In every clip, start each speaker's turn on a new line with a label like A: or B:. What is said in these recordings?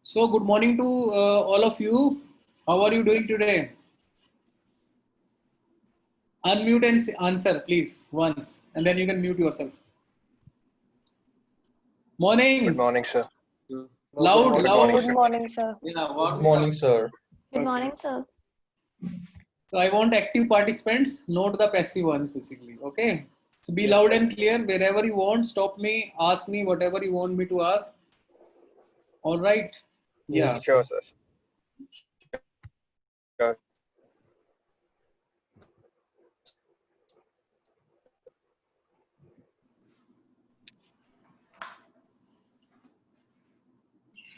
A: So good morning to all of you. How are you doing today? Unmute and answer, please, once, and then you can mute yourself. Morning.
B: Good morning, sir.
A: Loud,
B: Good
A: loud.
B: morning,
C: Good
B: sir.
C: morning, sir.
A: Yeah,
D: Good morning, sir.
C: Good morning, sir.
A: So I want active participants, not the passive ones, basically. Okay. So be
B: Yes,
A: loud
B: sir.
A: and clear. Wherever you want, stop me, ask me whatever you want me to ask. All right. Yeah.
B: Sure, sir. Sure.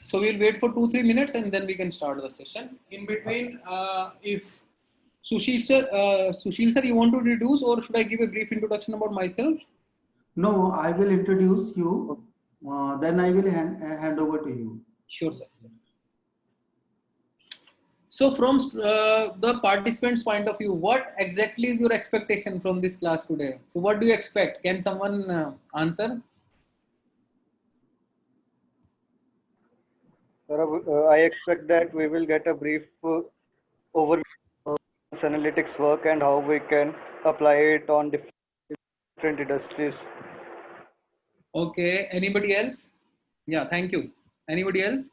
A: So we'll wait for 2-3 minutes and then we can start the session. In between, if Sushil sir, you want to introduce, or should I give a brief introduction about myself?
D: No, I will introduce you. Then I will hand over to you.
A: Sure, sir. So from the participants' point of view, what exactly is your expectation from this class today? So what do you expect? Can someone answer?
E: Sir, I expect that we will get a brief overview of analytics work and how we can apply it on different industries.
A: Okay. Anybody else? Yeah. Thank you. Anybody else?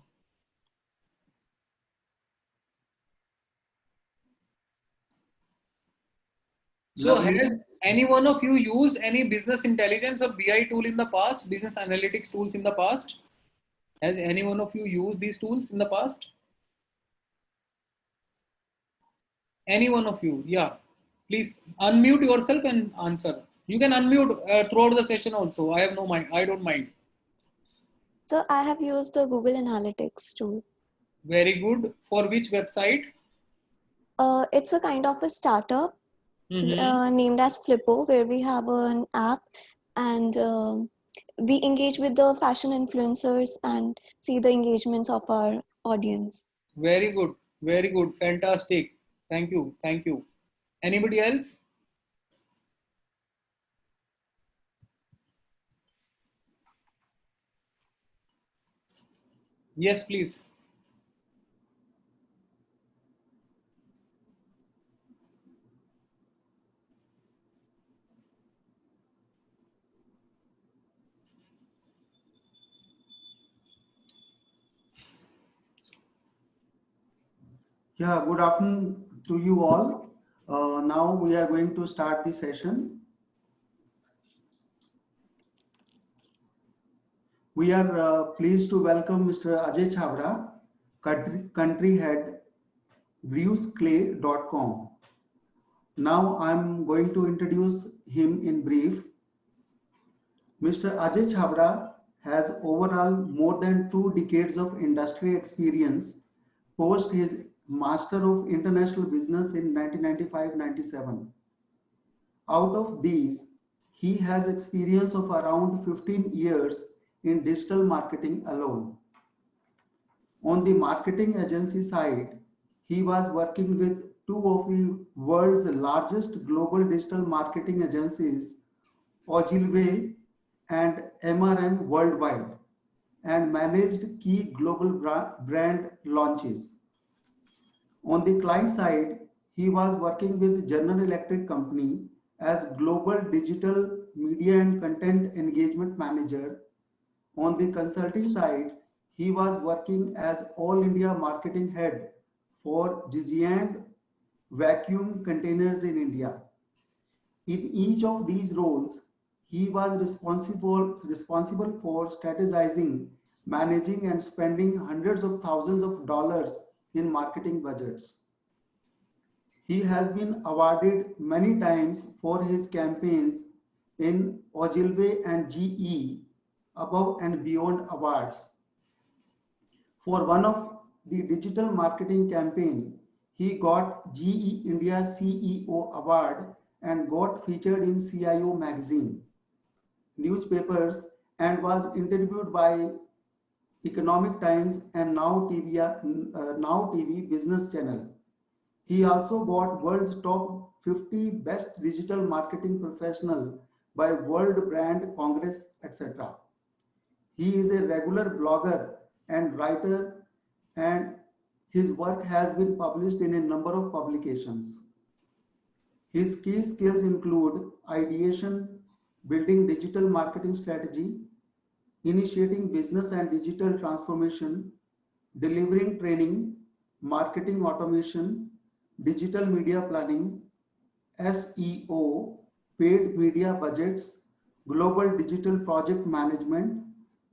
A: So has any one of you used any business intelligence or BI tool in the past, business analytics tools in the past? Has any one of you used these tools in the past? Any one of you? Yeah. Please unmute yourself and answer. You can unmute throughout the session also. I have no mind. I don't mind.
C: So I have used the Google Analytics tool.
A: Very good. For which website?
C: It's a kind of a startup named as Flippo, where we have an app and we engage with the fashion influencers and see the engagements of our audience.
A: Very good. Very good. Fantastic. Thank you. Thank you. Anybody else? Yes, please.
D: Yeah, good afternoon to you all. Now we are going to start the session. We are pleased to welcome Mr. Ajay Chavda, country head, brewsclay.com. Now I'm going to introduce him in brief. Mr. Ajay Chavda has overall more than 2 decades of industry experience post his Master of International Business in 1995-97. Out of these, he has experience of around 15 years in digital marketing alone. On the marketing agency side, he was working with 2 of the world's largest global digital marketing agencies, Ogilvy and MRM Worldwide, and managed key global brand launches. On the client side, he was working with General Electric Company as Global Digital Media and Content Engagement Manager. On the consulting side, he was working as All India Marketing Head for Zhejiang Vacuum Containers in India. In each of these roles, he was responsible for strategizing, managing, and spending hundreds of thousands of dollars in marketing budgets. He has been awarded many times for his campaigns in Ogilvy and GE Above and Beyond Awards. For one of the digital marketing campaign, he got GE India CEO Award and got featured in CIO magazine, newspapers, and was interviewed by Economic Times and Now TV Business Channel. He also got world's top 50 best digital marketing professional by World Brand Congress, etc. He is a regular blogger and writer and his work has been published in a number of publications. His key skills include ideation, building digital marketing strategy, initiating business and digital transformation, delivering training, marketing automation, digital media planning, SEO, paid media budgets, global digital project management,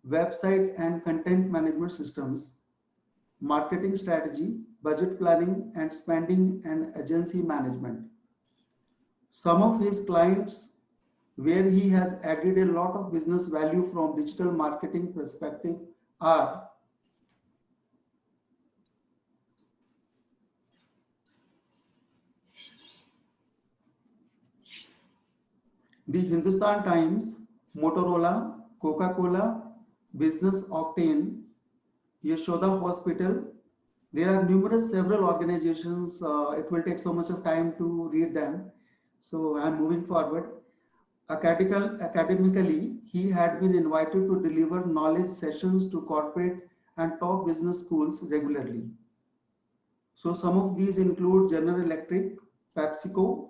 D: website and content management systems, marketing strategy, budget planning and spending and agency management. Some of his clients where he has added a lot of business value from digital marketing perspective are the Hindustan Times, Motorola, Coca-Cola, Business Octane, Yashoda Hospital. There are numerous several organizations. It will take so much of time to read them. So I'm moving forward. Academically, he had been invited to deliver knowledge sessions to corporate and top business schools regularly. So some of these include General Electric, PepsiCo,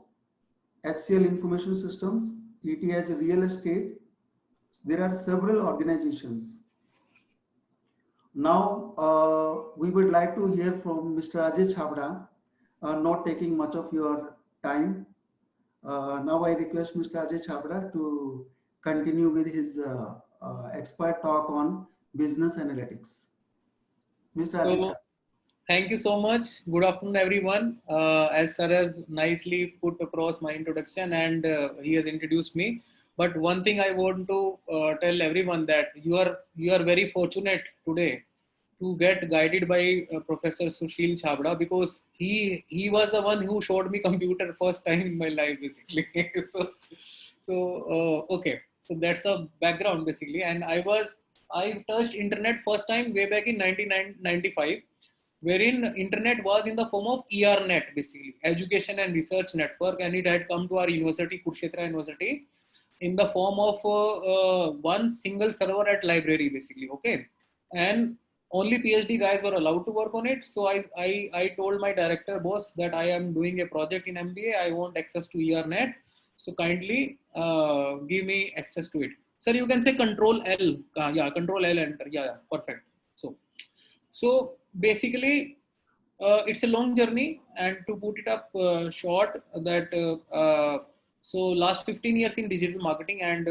D: HCL Information Systems, ETH Real Estate. There are several organizations. Now, we would like to hear from Mr. Ajay Chabda, not taking much of your time. Now I request Mr. Ajay Chabda to continue with his expert talk on business analytics. Mr. Ajay Chabda.
A: Thank you so much. Good afternoon, everyone. As Sir has nicely put across my introduction and he has introduced me. But one thing I want to tell everyone that you are very fortunate today to get guided by Professor Sushil Chabda, because he was the one who showed me computer first time in my life, basically. Okay, so that's a background basically. And I touched internet first time way back in 1995, wherein internet was in the form of ERNet, basically Education and Research Network, and it had come to our university, Kurukshetra University, in the form of one single server at library, basically. Okay, and only PhD guys were allowed to work on it. So I told my director boss that I am doing a project in MBA. I want access to ERNet. So kindly give me access to it. Sir, you can say Control L. Yeah, Control L, enter. Yeah, perfect. So basically, it's a long journey, and to put it up short, that so last 15 years in digital marketing, and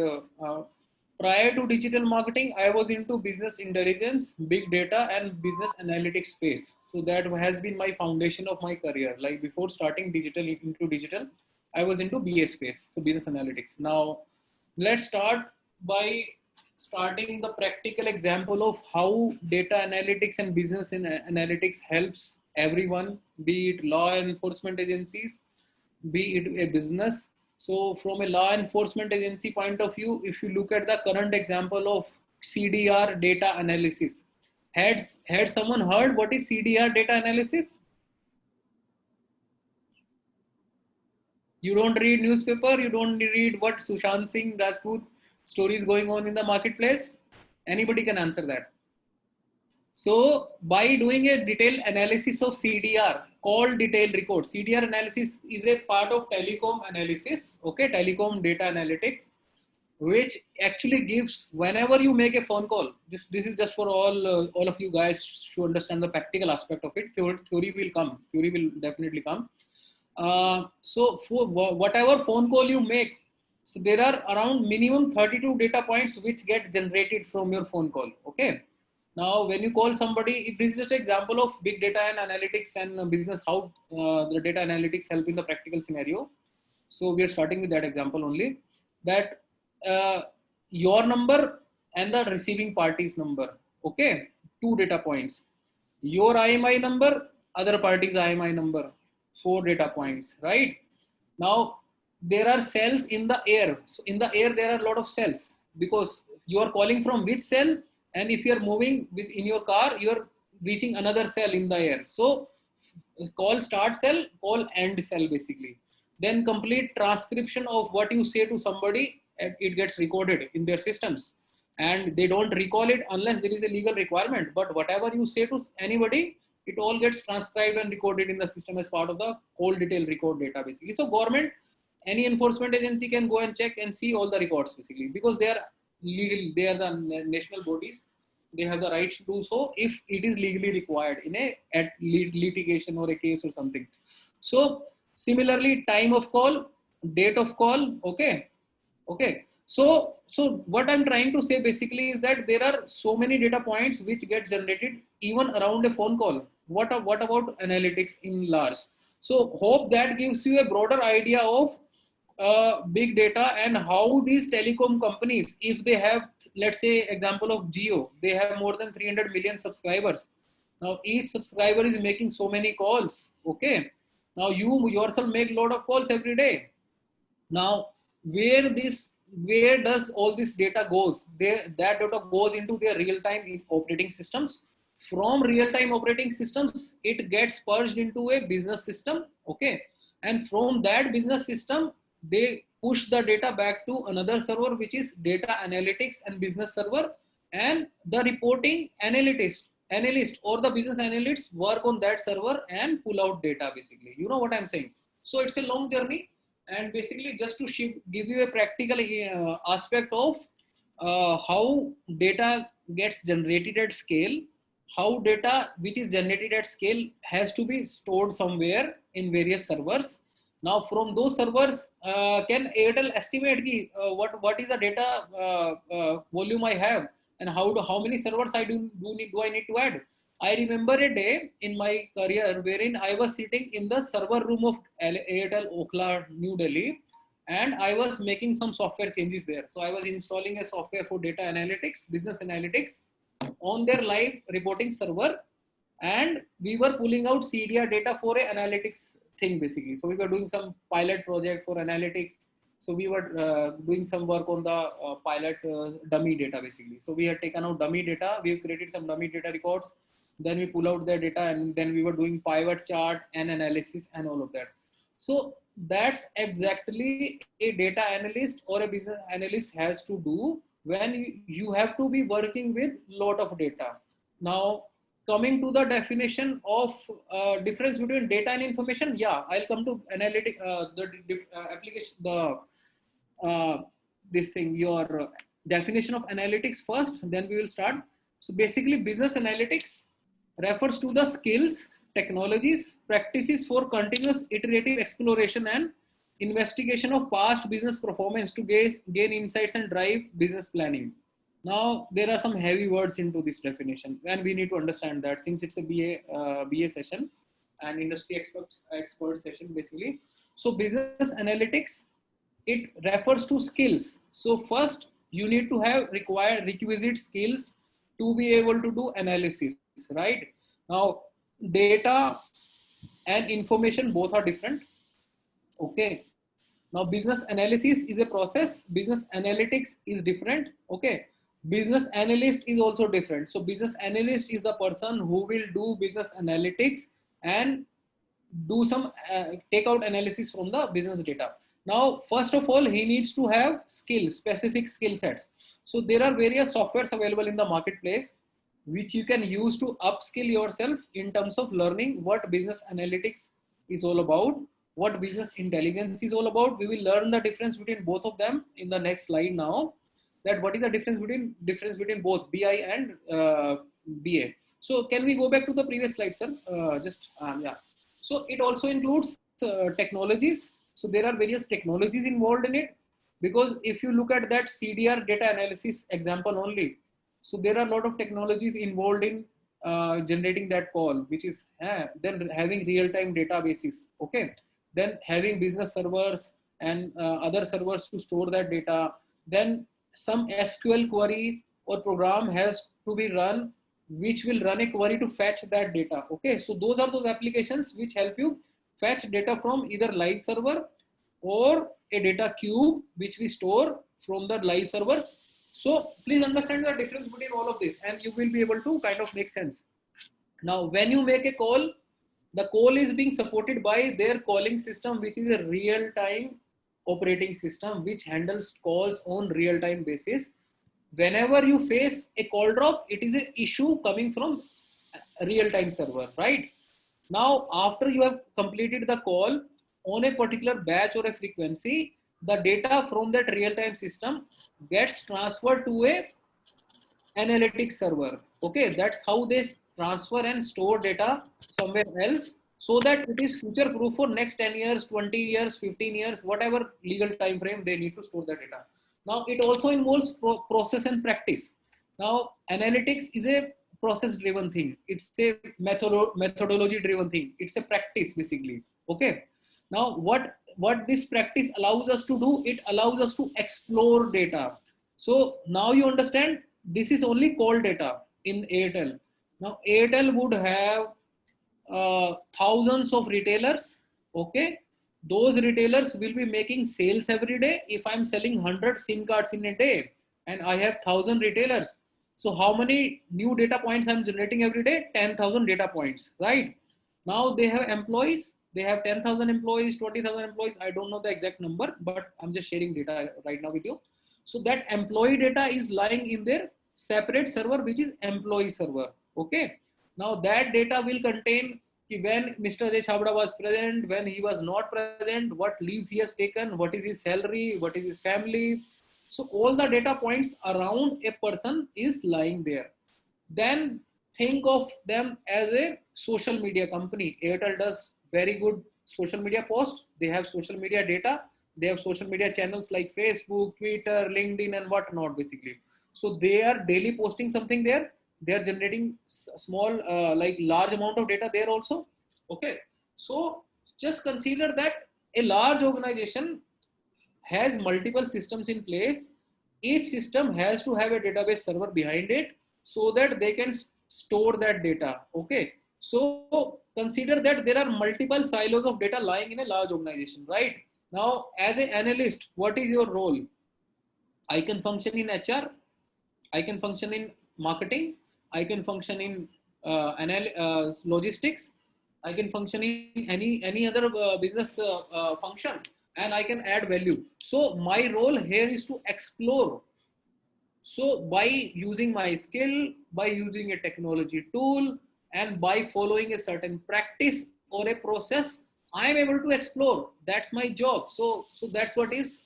A: prior to digital marketing, I was into business intelligence, big data, and business analytics space. So that has been my foundation of my career. Like before starting into digital, I was into BA space, so business analytics. Now, let's start by starting the practical example of how data analytics and business analytics helps everyone, be it law enforcement agencies, be it a business. So from a law enforcement agency point of view, if you look at the current example of CDR data analysis, had someone heard what is CDR data analysis? You don't read newspaper, you don't read what Sushant Singh Rajput stories going on in the marketplace. Anybody can answer that. So by doing a detailed analysis of CDR called detailed record, CDR analysis is a part of telecom analysis, okay, telecom data analytics, which actually gives, whenever you make a phone call, this is just for all of you guys to understand the practical aspect of it. Theory will definitely come. So for whatever phone call you make, so there are around minimum 32 data points which get generated from your phone call. Okay. Now, when you call somebody, this is just an example of big data and analytics and business, how the data analytics help in the practical scenario. So we are starting with that example only, that your number and the receiving party's number. Okay. 2 data points. Your IMI number, other party's IMI number. 4 data points, right? Now, there are cells in the air. So in the air, there are a lot of cells, because you are calling from which cell, and if you are moving in your car, you are reaching another cell in the air. So call start cell, call end cell, basically. Then complete transcription of what you say to somebody, and it gets recorded in their systems. and they don't recall it unless there is a legal requirement. But whatever you say to anybody, it all gets transcribed and recorded in the system as part of the whole detailed record data basically. So government, any enforcement agency can go and check and see all the records basically, because they are legal, they are the national bodies. They have the rights to do so if it is legally required in a litigation or a case or something. So similarly, time of call, date of call, okay. So what I'm trying to say basically is that there are so many data points which get generated even around a phone call. What about analytics in large? So hope that gives you a broader idea of big data and how these telecom companies, if they have, let's say example of Jio, they have more than 300 million subscribers. Now each subscriber is making so many calls. Okay. Now you yourself make a lot of calls every day. Now where does all this data goes? That data goes into their real-time operating systems. From real-time operating systems, it gets purged into a business system. Okay. And from that business system, they push the data back to another server, which is data analytics and business server. And the reporting analyst or the business analysts work on that server and pull out data basically. You know what I'm saying? So it's a long journey. And basically just to give you a practical aspect of how data gets generated at scale, how data which is generated at scale has to be stored somewhere in various servers. Now from those servers, can Airtel estimate what is the data volume I have, and how many servers I do I need to add? I remember a day in my career wherein I was sitting in the server room of Airtel Okhla, New Delhi, and I was making some software changes there. So I was installing a software for data analytics, business analytics on their live reporting server, and we were pulling out CDR data for a analytics thing basically. So we were doing some pilot project for analytics. So we were doing some work on the pilot dummy data basically. So we had taken out dummy data, we've created some dummy data records, then we pull out the data, and then we were doing pivot chart and analysis and all of that. So that's exactly a data analyst or a business analyst has to do when you have to be working with lot of data. Now coming to the definition of difference between data and information, yeah, I'll come to analytic application, this thing, your definition of analytics first, then we will start. So basically business analytics refers to the skills, technologies, practices for continuous iterative exploration and investigation of past business performance to gain insights and drive business planning. Now there are some heavy words into this definition, and we need to understand that since it's a BA session and industry expert session basically. So business analytics, it refers to skills. So first you need to have requisite skills to be able to do analysis, right? Now data and information both are different. Okay. Now business analysis is a process, business analytics is different. Okay. Business analyst is also different. So business analyst is the person who will do business analytics and do some take out analysis from the business data. Now first of all, he needs to have skills, specific skill sets. So there are various softwares available in the marketplace which you can use to upskill yourself in terms of learning what business analytics is all about, what business intelligence is all about. We will learn the difference between both of them in the next slide now, that what is the difference between both BI and BA. So can we go back to the previous slide, sir? Yeah. So it also includes technologies. So there are various technologies involved in it, because if you look at that CDR data analysis example only, so there are a lot of technologies involved in generating that call, which is then having real-time databases. Okay. Then having business servers and other servers to store that data. Then some SQL query or program has to be run, which will run a query to fetch that data. Okay. So those are those applications which help you fetch data from either live server or a data cube, which we store from the live server. So please understand the difference between all of this, and you will be able to kind of make sense. Now, when you make a call, the call is being supported by their calling system, which is a real-time operating system, which handles calls on real-time basis. whenever you face a call drop, it is an issue coming from a real-time server, right? Now, after you have completed the call on a particular batch or a frequency, the data from that real-time system gets transferred to a analytics server. Okay, that's how they transfer and store data somewhere else, so that it is future proof for next 10 years, 20 years, 15 years, whatever legal time frame they need to store the data. Now it also involves process and practice. Now analytics is a process driven thing, it's a methodology driven thing, it's a practice basically. Okay, now what this practice allows us to do, it allows us to explore data. So now you understand, this is only call data in Airtel. Now Airtel would have thousands of retailers. Okay, those retailers will be making sales every day. If I'm selling 100 SIM cards in a day and I have 1,000 retailers, so how many new data points I'm generating every day? 10,000 data points, right? Now they have employees, they have 10,000 employees, 20,000 employees. I don't know the exact number, but I'm just sharing data right now with you. So that employee data is lying in their separate server, which is employee server. Okay. Now that data will contain when Mr. Ajay Chabda was present, when he was not present, what leaves he has taken, what is his salary, what is his family. So all the data points around a person is lying there. Then think of them as a social media company. Airtel does very good social media posts. They have social media data. They have social media channels like Facebook, Twitter, LinkedIn, and whatnot basically. So they are daily posting something there. They are generating small, like large amount of data there also. Okay. So just consider that a large organization has multiple systems in place. Each system has to have a database server behind it so that they can store that data. Okay. So consider that there are multiple silos of data lying in a large organization, right? Now, as an analyst, what is your role? I can function in HR. I can function in marketing. I can function in logistics. I can function in any other business function, and I can add value. So my role here is to explore. So by using my skill, by using a technology tool, and by following a certain practice or a process, I am able to explore. That's my job. So that's what is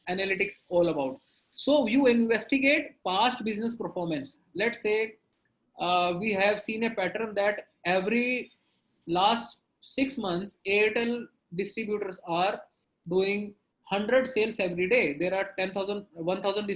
A: analytics all about. So you investigate past business performance. Let's say we have seen a pattern that every last 6 months, Airtel distributors are doing 100 sales every day. There are 10,000, 1,000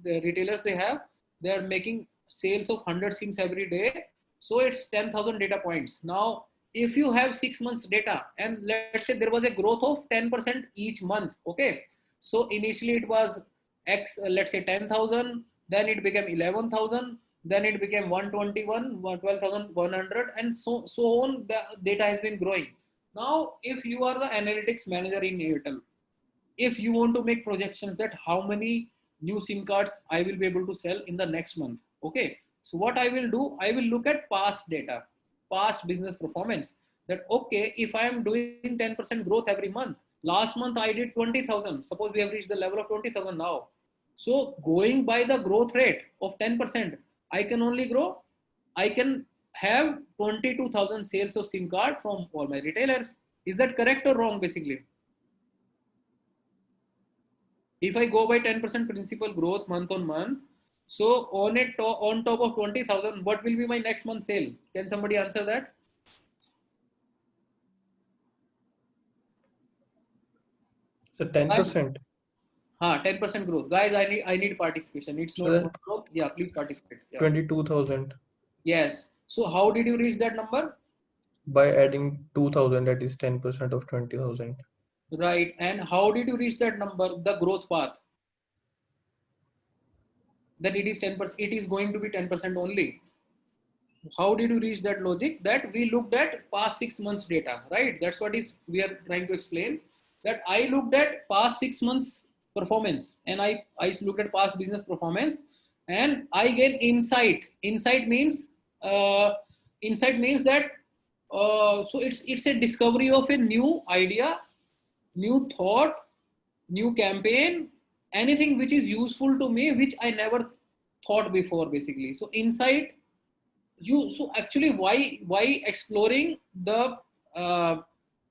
A: retailers they have. They are making sales of 100 SIMs every day. So it's 10,000 data points. Now, if you have 6 months data and let's say there was a growth of 10% each month. Okay. So initially it was X, let's say 10,000, then it became 11,000, then it became 121, 12,100, and so on. The data has been growing. Now, if you are the analytics manager in Airtel, if you want to make projections that how many new SIM cards I will be able to sell in the next month. Okay. So what I will do, I will look at past data, past business performance, that, okay, if I am doing 10% growth every month, last month I did 20,000. Suppose we have reached the level of 20,000 now. So going by the growth rate of 10%, I can only grow, I can have 22,000 sales of SIM card from all my retailers. Is that correct or wrong basically? If I go by 10% principal growth month on month, so on top of 20,000, what will be my next month sale? Can somebody answer that?
B: So 10%.
A: 10% growth. Guys, I need participation. It's not
B: So
A: growth. Yeah, please participate. Yeah.
B: 22,000
A: Yes. So how did you reach that number?
B: by adding 2,000, that is 10% of 20,000.
A: Right. And how did you reach that number, the growth path? That it is 10%, it is going to be 10% only. How did you reach that logic? That we looked at past 6 months data, right? That's what is we are trying to explain. That I looked at past 6 months performance and I looked at past business performance and I get insight. Insight means that so it's a discovery of a new idea, new thought, new campaign, anything which is useful to me, which I never thought before basically. So insight, so actually why exploring the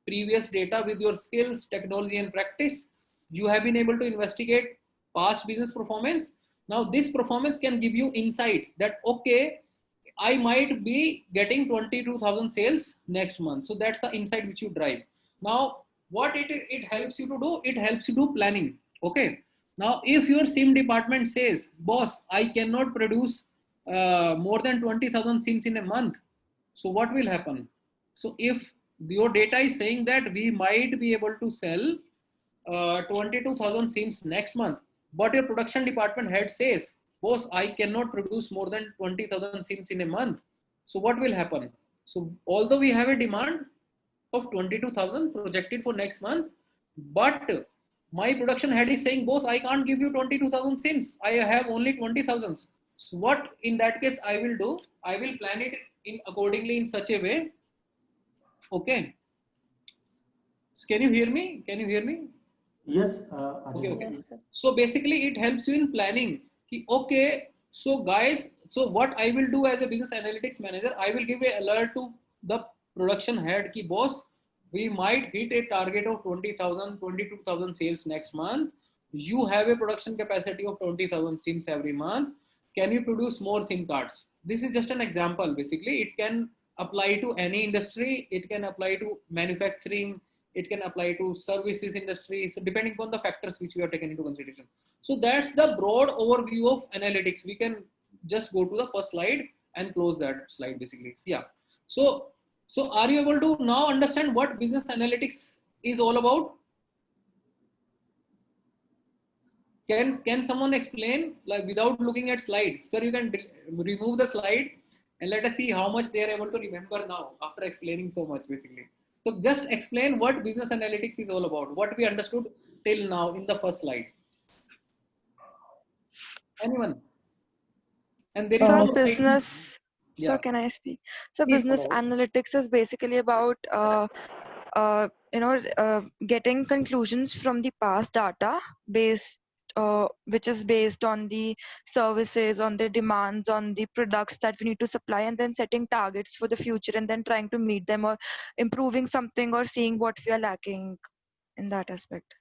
A: previous data with your skills, technology and practice, you have been able to investigate past business performance. Now this performance can give you insight that okay, I might be getting 22,000 sales next month. So that's the insight which you drive. Now what it helps you to do, it helps you do planning. Okay, now if your sim department says, boss, I cannot produce more than 20,000 sims in a month, so what will happen? So if your data is saying that we might be able to sell 22,000 sims next month, but your production department head says, boss, I cannot produce more than 20,000 sims in a month, so what will happen? So although we have a demand of 22,000 projected for next month, but my production head is saying, boss, I can't give you 22,000 sims, I have only 20,000. So what in that case I will do, I will plan it in accordingly in such a way. Okay, so can you hear me? Can you hear me?
D: Yes,
A: Okay,
D: Ajay.
A: okay.
C: Yes, sir.
A: So basically it helps you in planning. Okay, so guys, so what I will do as a business analytics manager, I will give a alert to the production head ki boss, we might hit a target of 20,000, 22,000 sales next month. You have a production capacity of 20,000 sims every month. Can you produce more SIM cards? This is just an example. Basically, it can apply to any industry. It can apply to manufacturing. It can apply to services industry. So depending on the factors which we are taken into consideration. So that's the broad overview of analytics. We can just go to the first slide and close that slide basically. Yeah. So are you able to now understand what business analytics is all about? Can someone explain, like without looking at slide? Sir, you can remove the slide and let us see how much they are able to remember now after explaining so much basically. So just explain what business analytics is all about, what we understood till now in the first slide. Anyone? And there is
F: So
A: no
F: business, so
A: yeah.
F: can I speak? So
A: Please
F: business
A: follow.
F: analytics is basically about getting conclusions from the past data based which is based on the services, on the demands, on the products that we need to supply, and then setting targets for the future and then trying to meet them or improving something or seeing what we are lacking in that aspect.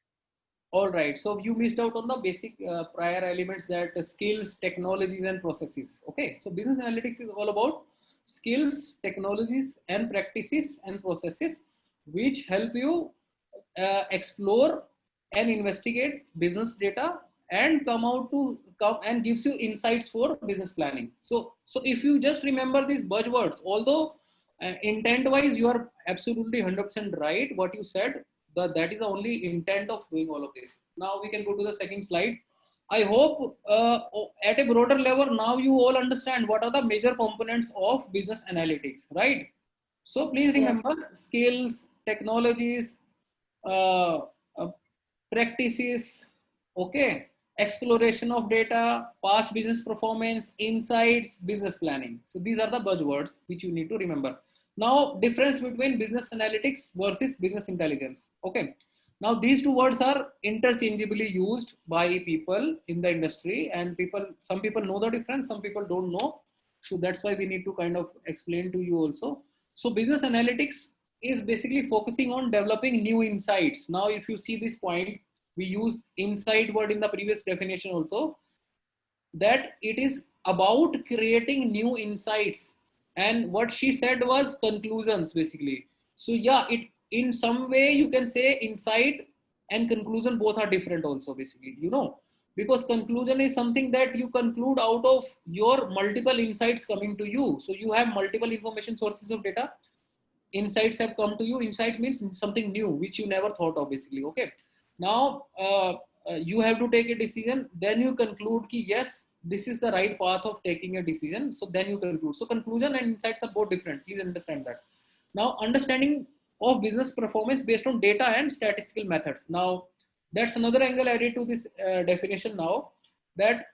A: All right. So you missed out on the basic prior elements, that skills, technologies, and processes. Okay. So business analytics is all about skills, technologies, and practices and processes which help you explore and investigate business data and come and gives you insights for business planning. So if you just remember these buzzwords, although intent wise you are absolutely 100% right what you said, that is the only intent of doing all of this. Now we can go to the second slide. I hope at a broader level now you all understand what are the major components of business analytics, right? So please remember skills, technologies, uh, uh, practices, okay, exploration of data, past business performance, insights, business planning. So these are the buzzwords which you need to remember. Now, difference between business analytics versus business intelligence. Okay. Now, these two words are interchangeably used by people in the industry, and some people know the difference, some people don't know. So that's why we need to kind of explain to you also. So business analytics is basically focusing on developing new insights. Now, if you see this point, we used insight word in the previous definition also, that it is about creating new insights. And what she said was conclusions basically. So yeah, it in some way you can say insight and conclusion both are different also basically, because conclusion is something that you conclude out of your multiple insights coming to you. So you have multiple information sources of data, insights have come to you. Insight means something new which you never thought of basically. Okay, now you have to take a decision, then you conclude ki yes, this is the right path of taking a decision. So then you conclude. So conclusion and insights are both different, please understand that. Now understanding of business performance based on data and statistical methods. Now that's another angle added to this definition now, that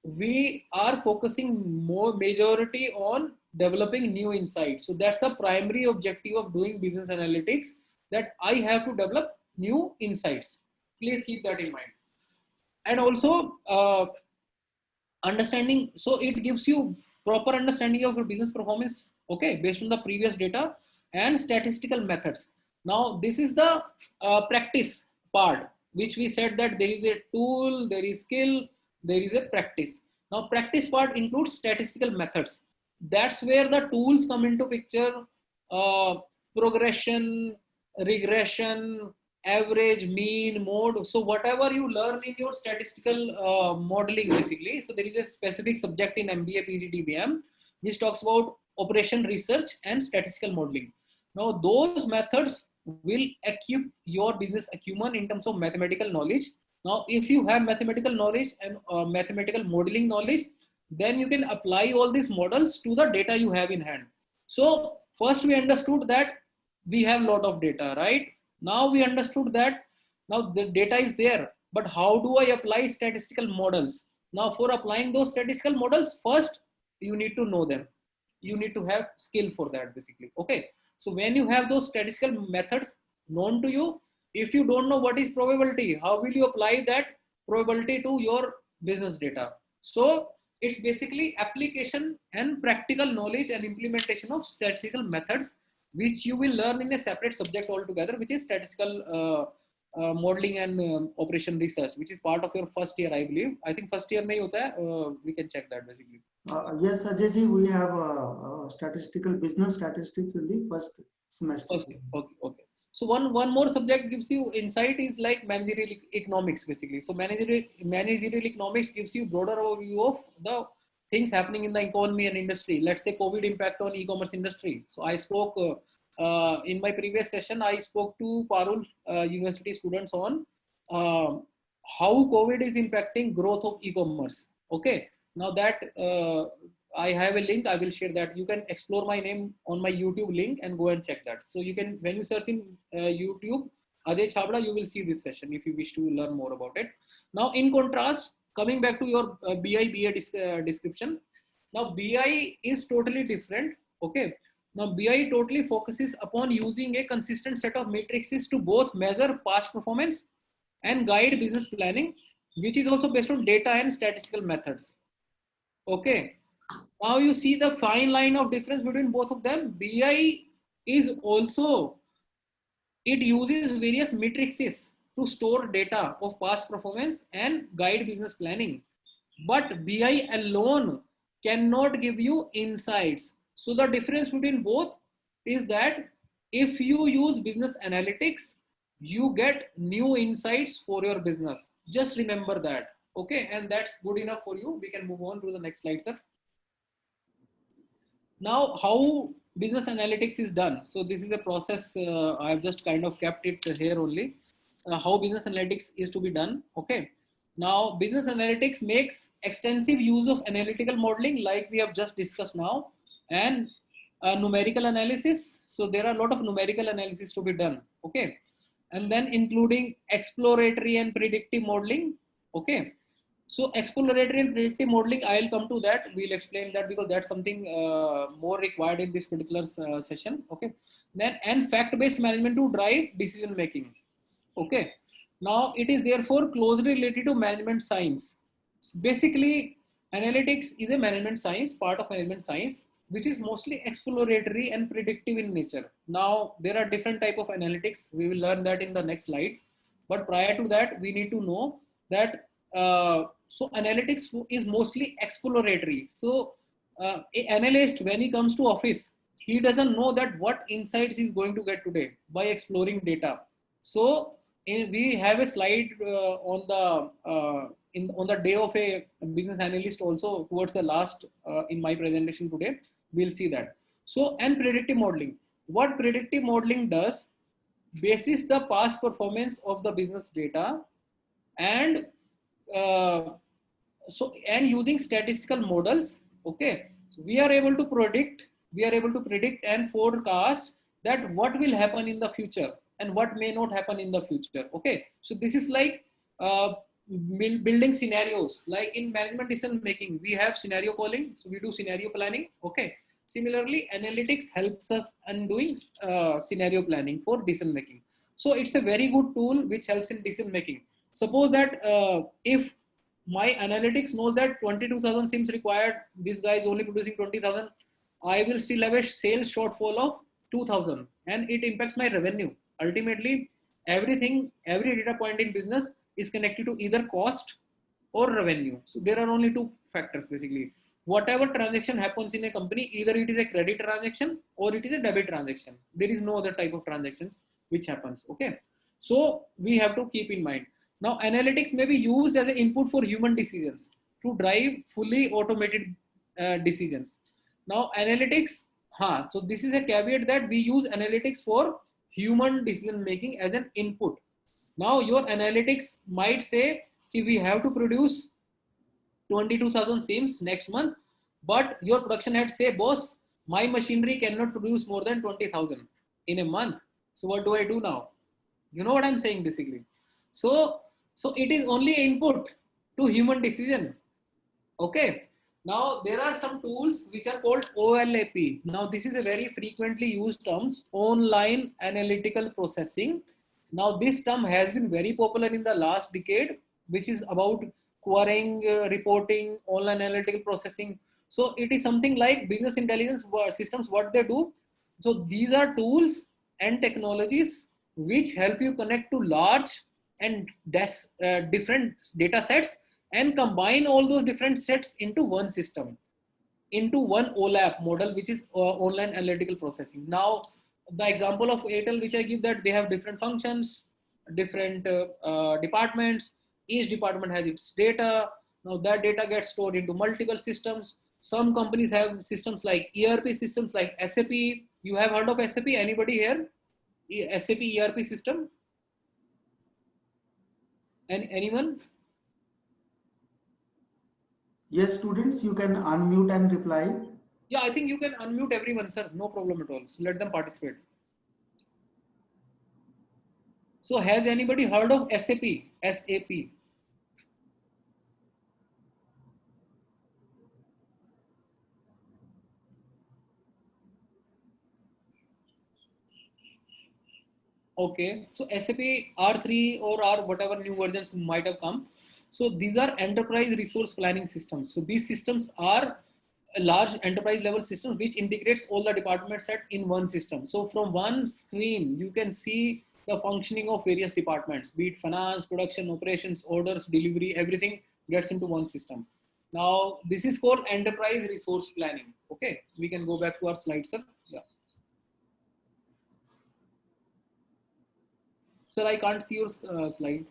A: we are focusing more majority on developing new insights. So that's the primary objective of doing business analytics, that I have to develop new insights. Please keep that in mind. And also understanding. So it gives you proper understanding of your business performance, okay, based on the previous data and statistical methods. Now this is the practice part, which we said that there is a tool, there is skill, there is a practice. Now practice part includes statistical methods. That's where the tools come into picture. Progression, regression, average, mean, mode. So whatever you learn in your statistical modeling, basically. So there is a specific subject in MBA PGDBM which talks about operation research and statistical modeling. Now those methods will equip your business acumen in terms of mathematical knowledge. Now if you have mathematical knowledge and mathematical modeling knowledge, then you can apply all these models to the data you have in hand. So first we understood that we have a lot of data, right? Now we understood that now the data is there, but how do I apply statistical models? Now for applying those statistical models, first you need to know them. You need to have skill for that, basically. Okay. So when you have those statistical methods known to you, if you don't know what is probability, how will you apply that probability to your business data? So it's basically application and practical knowledge and implementation of statistical methods, which you will learn in a separate subject altogether, which is statistical modeling and operation research, which is part of your first year, I believe. I think first year mein hota hai, we can check that basically.
D: Yes, Ajay ji, we have statistical business statistics in the first semester.
A: Okay, okay, okay. So one more subject gives you insight is like managerial economics, basically. So managerial economics gives you broader overview of the things happening in the economy and industry. Let's say COVID impact on e-commerce industry. So I spoke in my previous session, I spoke to Parul University students on how COVID is impacting growth of e-commerce. Okay. Now that I have a link, I will share that. You can explore my name on my YouTube link and go and check that. So you can, when you search in YouTube, Ajay Chabda, you will see this session if you wish to learn more about it. Now, in contrast, coming back to your BA description. Now, BI is totally different. Okay. Now, BI totally focuses upon using a consistent set of matrices to both measure past performance and guide business planning, which is also based on data and statistical methods. Okay. Now you see the fine line of difference between both of them. BI is also, it uses various matrices to store data of past performance and guide business planning. But BI alone cannot give you insights. So the difference between both is that if you use business analytics, you get new insights for your business. Just remember that. Okay. And that's good enough for you. We can move on to the next slide, sir. Now, how business analytics is done. So this is a process. I've just kind of kept it here only. How business analytics is to be done. Okay. Now, business analytics makes extensive use of analytical modeling, like we have just discussed now, and numerical analysis. So there are a lot of numerical analysis to be done. Okay. And then including exploratory and predictive modeling. Okay. So exploratory and predictive modeling, I'll come to that. We'll explain that because that's something more required in this particular session. Okay. Then and fact-based management to drive decision making. Okay. Now it is therefore closely related to management science. So basically, analytics is a management science, part of management science, which is mostly exploratory and predictive in nature. Now there are different type of analytics. We will learn that in the next slide. But prior to that, we need to know that so analytics is mostly exploratory. So an analyst, when he comes to office, he doesn't know that what insights he's going to get today by exploring data. So we have a slide on the day of a business analyst also towards the last in my presentation today. We'll see that. So and predictive modeling. What predictive modeling does, basis the past performance of the business data and and using statistical models, okay, we are able to predict and forecast that what will happen in the future and what may not happen in the future. Okay, so this is like building scenarios. Like in management decision making, we have scenario calling, so we do scenario planning. Okay, similarly analytics helps us in doing scenario planning for decision making. So it's a very good tool which helps in decision making. Suppose that if my analytics knows that 22,000 sims required, this guy is only producing 20,000, I will still have a sales shortfall of 2,000 and it impacts my revenue. Ultimately, everything, every data point in business is connected to either cost or revenue. So there are only two factors basically. Whatever transaction happens in a company, either it is a credit transaction or it is a debit transaction. There is no other type of transactions which happens. Okay. So we have to keep in mind. Now analytics may be used as an input for human decisions to drive fully automated decisions. Now analytics, so this is a caveat that we use analytics for human decision making as an input. Now your analytics might say if we have to produce 22,000 sims next month, but your production head say, boss, my machinery cannot produce more than 20,000 in a month. So what do I do now? You know what I'm saying basically. So it is only input to human decision. Okay. Now there are some tools which are called OLAP. Now this is a very frequently used terms, online analytical processing. Now this term has been very popular in the last decade, which is about querying, reporting, online analytical processing. So it is something like business intelligence systems, what they do. So these are tools and technologies which help you connect to large and different data sets and combine all those different sets into one system, into one OLAP model, which is online analytical processing. Now, the example of Airtel, which I give, that they have different functions, different departments. Each department has its data. Now that data gets stored into multiple systems. Some companies have systems like ERP systems like SAP. You have heard of SAP? Anybody here? SAP ERP system? And anyone?
D: Yes, students, you can unmute and reply.
A: Yeah, I think you can unmute everyone, sir. No problem at all. So let them participate. So has anybody heard of SAP? SAP. Okay, so SAP R3 or R whatever new versions might have come. So these are enterprise resource planning systems. So these systems are a large enterprise level system which integrates all the department set in one system. So from one screen, you can see the functioning of various departments, be it finance, production, operations, orders, delivery, everything gets into one system. Now, this is called enterprise resource planning. Okay, we can go back to our slide, sir. Yeah. Sir, I can't see your slide.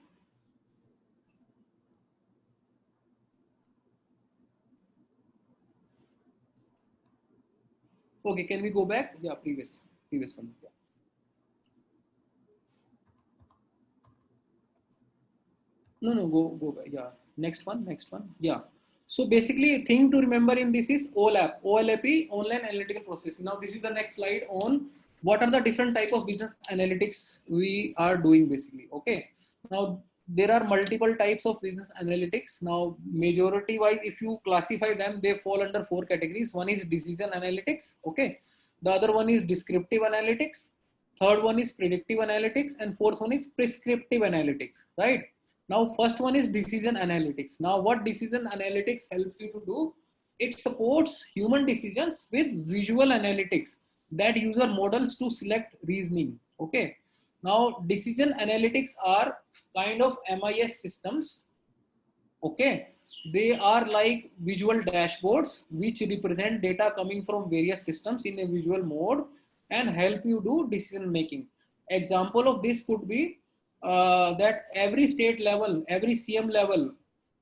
A: Okay, can we go back? Yeah, previous one. Yeah. No, go back. Yeah, next one. Yeah. So basically, thing to remember in this is OLAP, online analytical processing. Now this is the next slide on what are the different type of business analytics we are doing basically. Okay. Now there are multiple types of business analytics. Now majority wise, if you classify them, they fall under 4 categories. One is decision analytics. Okay. The other one is descriptive analytics. Third one is predictive analytics, and fourth one is prescriptive analytics, right? Now, first one is decision analytics. Now, what decision analytics helps you to do? It supports human decisions with visual analytics that user models to select reasoning. Okay. Now, decision analytics are kind of MIS systems. Okay. They are like visual dashboards which represent data coming from various systems in a visual mode and help you do decision making. Example of this could be that every state level, every CM level,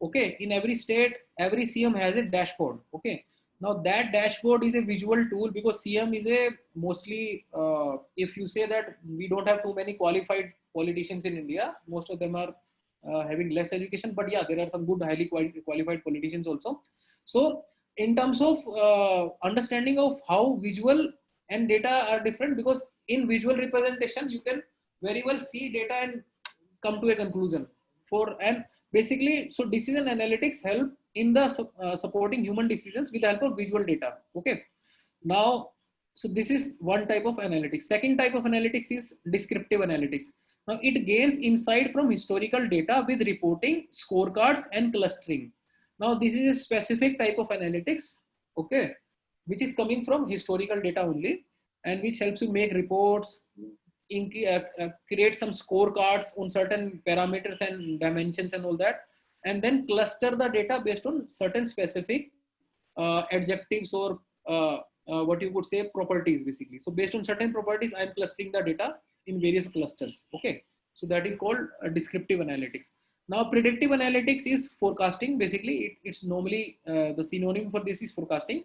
A: okay, in every state, every CM has a dashboard. Okay. Now that dashboard is a visual tool because CM is a mostly, if you say that we don't have too many qualified politicians in India, most of them are having less education, but yeah, there are some good highly qualified politicians also. So in terms of understanding of how visual and data are different, because in visual representation you can very well see data and come to a conclusion for, and basically, so decision analytics help in the supporting human decisions with the help of visual data. Okay. Now, so this is one type of analytics. Second type of analytics is descriptive analytics. Now it gains insight from historical data with reporting, scorecards, and clustering. Now this is a specific type of analytics, okay, which is coming from historical data only, and which helps you make reports, create some scorecards on certain parameters and dimensions and all that, and then cluster the data based on certain specific adjectives or what you could say properties basically. So based on certain properties, I'm clustering the data in various clusters. Okay, so that is called descriptive analytics. Now predictive analytics is forecasting. Basically, it's normally the synonym for this is forecasting.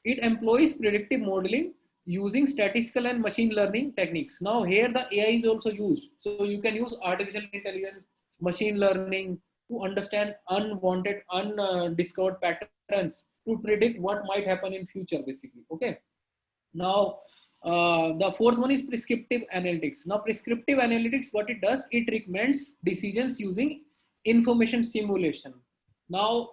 A: It employs predictive modeling using statistical and machine learning techniques. Now here the AI is also used. So you can use artificial intelligence, machine learning to understand unwanted, undiscovered patterns to predict what might happen in future basically. Okay. Now the fourth one is prescriptive analytics. Now prescriptive analytics, what it does, it recommends decisions using information simulation. Now,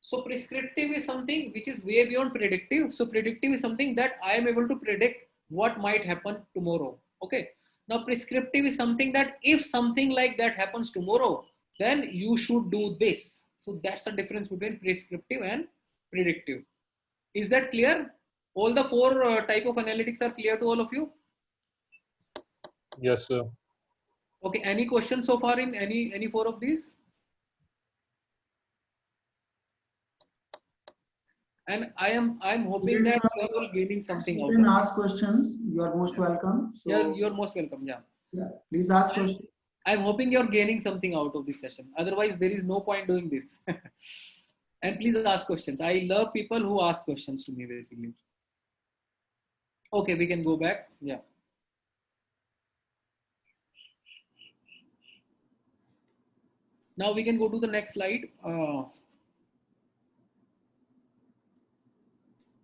A: so prescriptive is something which is way beyond predictive. So predictive is something that I am able to predict what might happen tomorrow. Okay. Now prescriptive is something that if something like that happens tomorrow, then you should do this. So that's the difference between prescriptive and predictive. Is that clear? All the four type of analytics are clear to all of you?
G: Yes, sir.
A: Okay. Any questions so far in any four of these? And I'm hoping that you are all gaining something out
D: You
A: of
D: can
A: it.
D: ask questions. You are most welcome. So
A: Yeah, you're most welcome. Yeah.
D: yeah, please ask questions.
A: I'm hoping you're gaining something out of this session. Otherwise, there is no point doing this. And please ask questions. I love people who ask questions to me, basically. Okay, we can go back. Yeah. Now we can go to the next slide.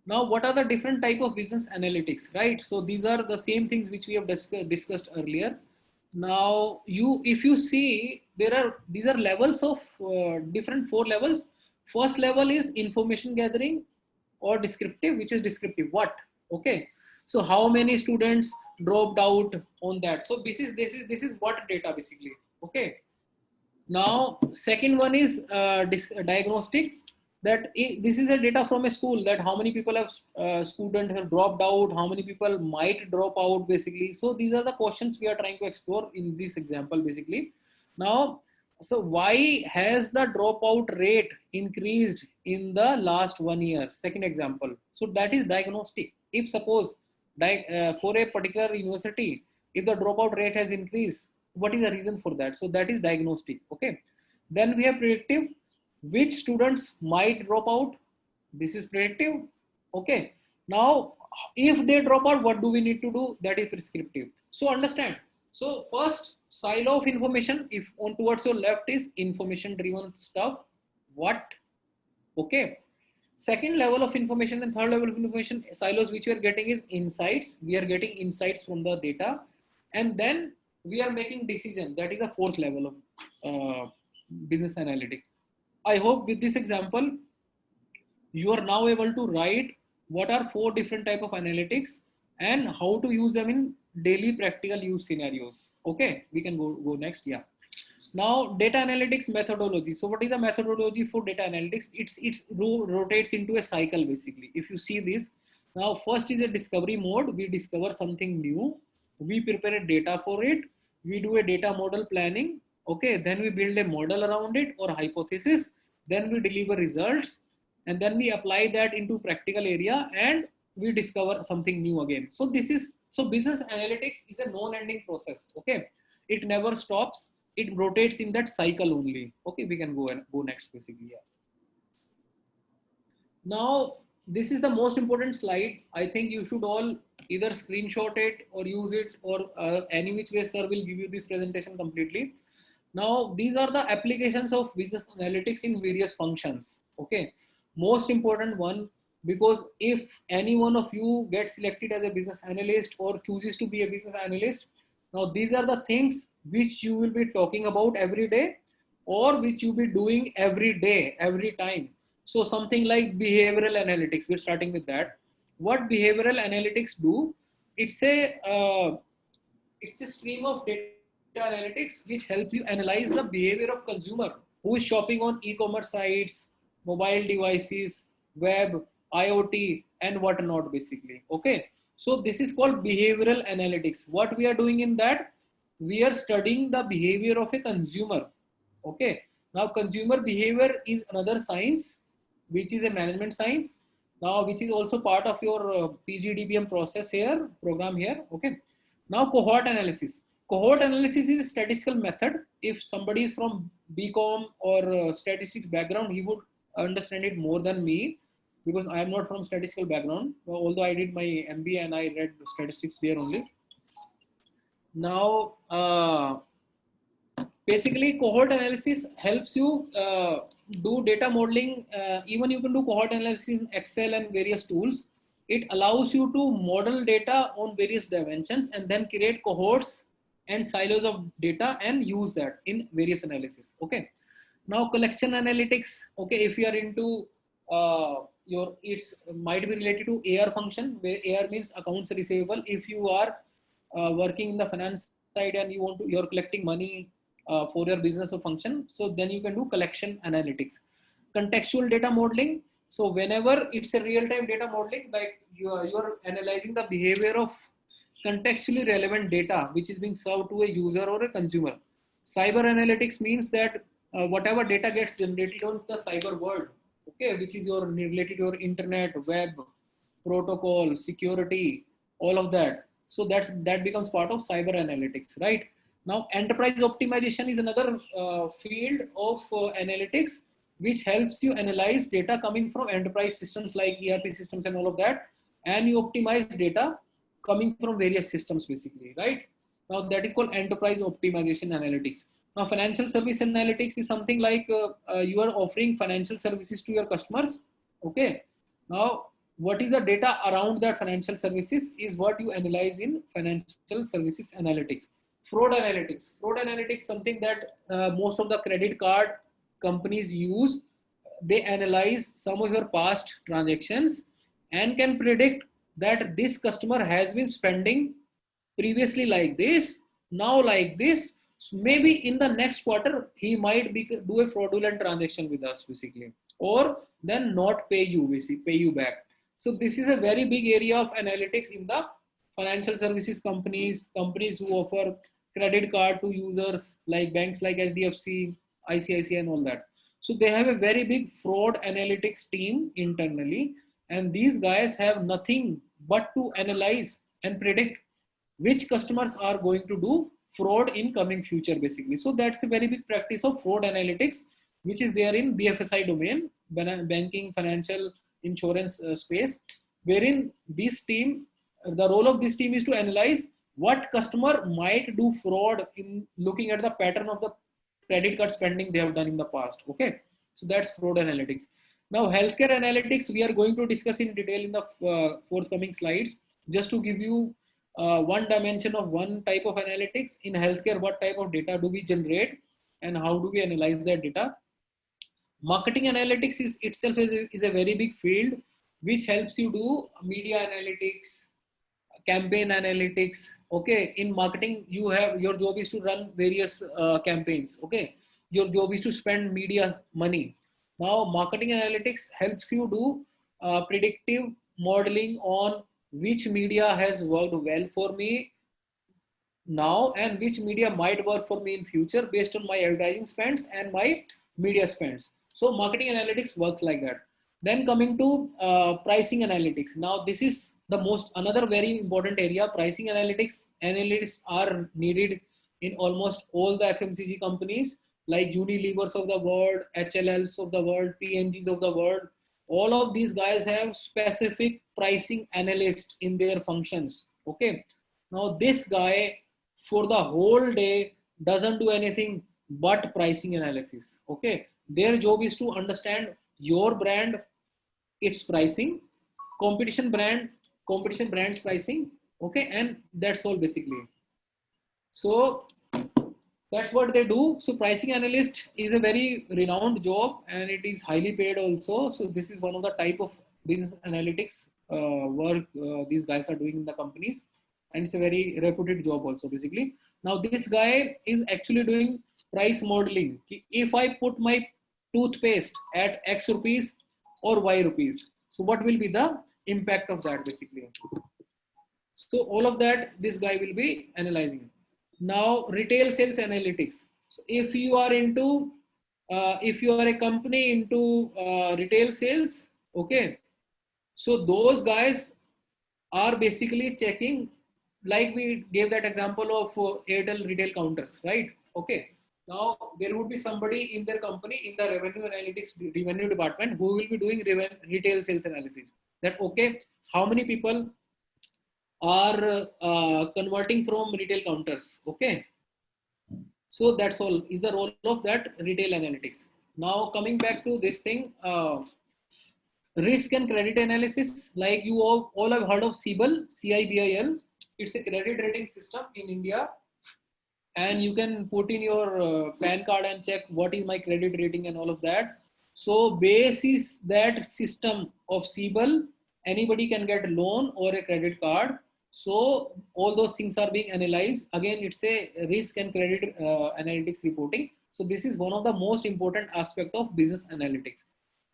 A: Now, what are the different type of business analytics, right? So these are the same things which we have discussed earlier. Now, if you see, these are levels of different 4 levels. First level is information gathering or descriptive, which is descriptive. What? Okay. So how many students dropped out on that? So this is what data basically. Okay. Now, second one is diagnostic. That this is a data from a school, that how many people have students have dropped out, how many people might drop out basically. So these are the questions we are trying to explore in this example basically. Now, so why has the dropout rate increased in the last 1 year? Second example. So that is diagnostic. If suppose for a particular university, if the dropout rate has increased, what is the reason for that? So that is diagnostic. Okay. Then we have predictive. Which students might drop out? This is predictive. Okay. Now, if they drop out, what do we need to do? That is prescriptive. So understand. So first silo of information, if on towards your left is information driven stuff. What? Okay. Second level of information and third level of information silos which we are getting is insights. We are getting insights from the data, and then we are making decision. That is the fourth level of business analytics. I hope with this example, you are now able to write what are 4 different type of analytics and how to use them in daily practical use scenarios. Okay, we can go next. Yeah. Now, data analytics methodology. So what is the methodology for data analytics? It rotates into a cycle basically. If you see this, now first is a discovery mode. We discover something new. We prepare a data for it. We do a data model planning. Okay, then we build a model around it or hypothesis. Then we deliver results, and then we apply that into practical area, and we discover something new again. So business analytics is a non-ending process. Okay, it never stops. It rotates in that cycle only. Okay, we can go next basically. Yeah. Now, this is the most important slide. I think you should all either screenshot it or use it, or any which way sir will give you this presentation completely. Now, these are the applications of business analytics in various functions. Okay, most important one, because if any one of you gets selected as a business analyst or chooses to be a business analyst, now these are the things which you will be talking about every day, or which you will be doing every day, every time. So something like behavioral analytics, we're starting with that. What behavioral analytics do? It's a stream of data analytics which help you analyze the behavior of consumer who is shopping on e-commerce sites, mobile devices, web, IoT, and whatnot basically. Okay. So this is called behavioral analytics. What we are doing in that, we are studying the behavior of a consumer. Okay. Now consumer behavior is another science, which is a management science. Now, which is also part of your PGDBM process here, program here. Okay. Now cohort analysis. Cohort analysis is a statistical method. If somebody is from BCom or statistics background, he would understand it more than me because I am not from statistical background. Although I did my MBA and I read statistics there only. Now, basically cohort analysis helps you do data modeling. Even you can do cohort analysis in Excel and various tools. It allows you to model data on various dimensions and then create cohorts and silos of data and use that in various analysis. Okay. Now collection analytics. Okay. If you are into it's might be related to AR function, where AR means accounts receivable. If you are working in the finance side and you're collecting money for your business or function, so then you can do collection analytics. Contextual data modeling. So whenever it's a real-time data modeling, like you're analyzing the behavior of contextually relevant data which is being served to a user or a consumer. Cyber analytics means that whatever data gets generated on the cyber world, okay, which is related to your internet, web, protocol, security, all of that. So that becomes part of cyber analytics, right? Now, enterprise optimization is another field of analytics, which helps you analyze data coming from enterprise systems like ERP systems and all of that, and you optimize data coming from various systems basically, right? Now that is called enterprise optimization analytics. Now financial service analytics is something like you are offering financial services to your customers. Okay. Now what is the data around that financial services is what you analyze in financial services analytics. Fraud analytics. Fraud analytics, something that most of the credit card companies use. They analyze some of your past transactions and can predict that this customer has been spending previously like this, now like this. So maybe in the next quarter, he might do a fraudulent transaction with us basically, or then not pay you, basically pay you back. So this is a very big area of analytics in the financial services companies who offer credit card to users like banks like HDFC, ICICI and all that. So they have a very big fraud analytics team internally, and these guys have nothing but to analyze and predict which customers are going to do fraud in coming future basically. So that's a very big practice of fraud analytics, which is there in BFSI domain, banking, financial, insurance space, wherein this team, the role of this team is to analyze what customer might do fraud in looking at the pattern of the credit card spending they have done in the past. Okay. So that's fraud analytics. Now healthcare analytics, we are going to discuss in detail in the forthcoming slides. Just to give you one dimension of one type of analytics in healthcare, what type of data do we generate and how do we analyze that data? Marketing analytics is itself is a very big field which helps you do media analytics, campaign analytics. Okay, in marketing, you have your job is to run various campaigns. Okay, your job is to spend media money. Now, marketing analytics helps you do predictive modeling on which media has worked well for me now and which media might work for me in future based on my advertising spends and my media spends. So marketing analytics works like that. Then coming to pricing analytics. Now this is the another very important area. Pricing analytics are needed in almost all the FMCG companies like Unilevers of the world, HLLs of the world, P&Gs of the world. All of these guys have specific pricing analysts in their functions. Okay. Now this guy for the whole day doesn't do anything but pricing analysis. Okay. Their job is to understand your brand, its pricing, competition brand's pricing. Okay. And that's all basically. So that's what they do. So pricing analyst is a very renowned job and it is highly paid also. So this is one of the type of business analytics work these guys are doing in the companies, and it's a very reputed job also basically. Now this guy is actually doing price modeling. If I put my toothpaste at X rupees or Y rupees, so what will be the impact of that basically? So all of that, this guy will be analyzing. Now retail sales analytics. So if you are into, if you are a company into retail sales, okay, so those guys are basically checking, like we gave that example of Airtel retail counters, right? Okay. Now there would be somebody in their company in the revenue department who will be doing retail sales analysis. That okay, how many people are converting from retail counters? Okay. So that's all is the role of that retail analytics. Now coming back to this thing, risk and credit analysis, like you all have heard of CIBIL, CIBIL. It's a credit rating system in India, and you can put in your PAN card and check what is my credit rating and all of that. So basis that system of CIBIL, anybody can get a loan or a credit card. So all those things are being analyzed. Again, it's a risk and credit analytics reporting. So this is one of the most important aspect of business analytics.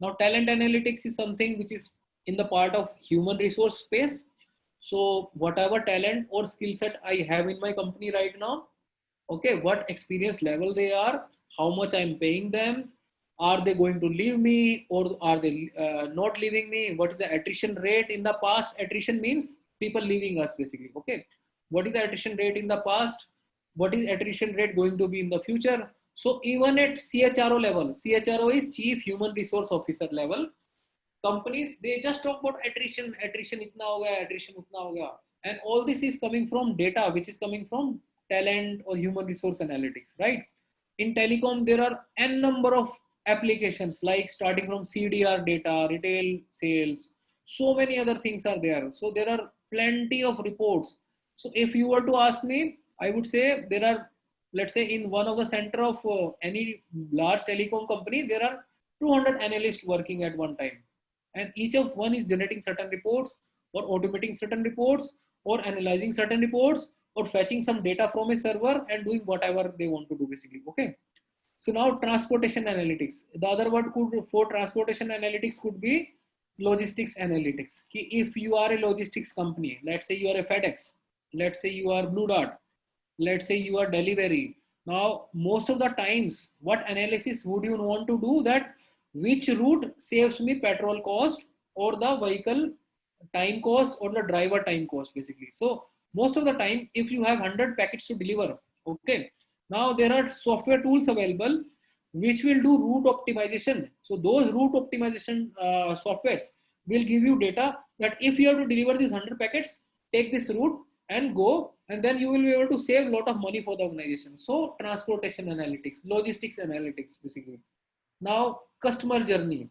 A: Now talent analytics is something which is in the part of human resource space. So whatever talent or skill set I have in my company right now, okay, what experience level they are, how much I'm paying them, are they going to leave me or are they not leaving me, what is the attrition rate in the past? Attrition means people leaving us basically. Okay, what is the attrition rate in the past, what is attrition rate going to be in the future? So even at CHRO level, CHRO is Chief Human Resource Officer level, companies they just talk about attrition itna ho gaya, attrition utna ho gaya, and all this is coming from data which is coming from talent or human resource analytics, right? In telecom there are n number of applications, like starting from CDR data, retail sales, so many other things are there. So there are plenty of reports. So if you were to ask me, I would say there are, let's say in one of the center of any large telecom company, there are 200 analysts working at one time, and each of one is generating certain reports or automating certain reports or analyzing certain reports or fetching some data from a server and doing whatever they want to do basically. Okay, so now transportation analytics, the other word for transportation analytics could be logistics analytics. If you are a logistics company, let's say you are a FedEx, let's say you are Blue Dart, let's say you are Delivery. Now most of the times what analysis would you want to do, that which route saves me petrol cost or the vehicle time cost or the driver time cost basically. So most of the time if you have 100 packets to deliver, okay, now there are software tools available which will do route optimization. So those route optimization softwares will give you data that if you have to deliver these 100 packets, take this route and go, and then you will be able to save a lot of money for the organization. So transportation analytics, logistics analytics basically. Now customer journey.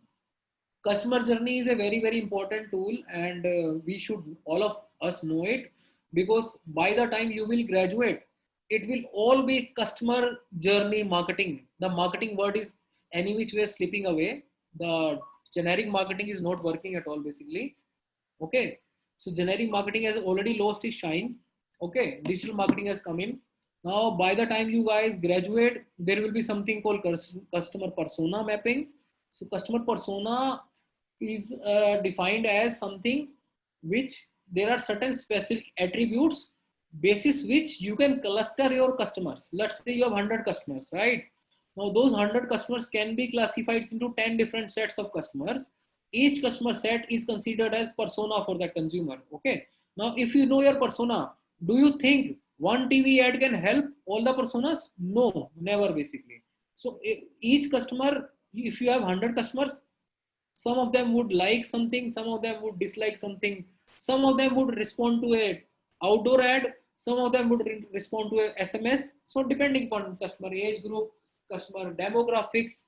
A: Customer journey is a very important tool, and we should all of us know it, because by the time you will graduate, it will all be customer journey marketing. The marketing word is any which way slipping away. The generic marketing is not working at all basically. Okay, so generic marketing has already lost its shine. Okay, digital marketing has come in. Now by the time you guys graduate, there will be something called customer persona mapping. So customer persona is defined as something which there are certain specific attributes basis which you can cluster your customers. Let's say you have 100 customers, right? Now those 100 customers can be classified into 10 different sets of customers. Each customer set is considered as persona for that consumer. Okay, now if you know your persona, do you think one TV ad can help all the personas? No, never basically. So each customer, if you have 100 customers, some of them would like something, some of them would dislike something, some of them would respond to a outdoor ad, some of them would respond to a SMS. So depending upon customer age group, customer demographics,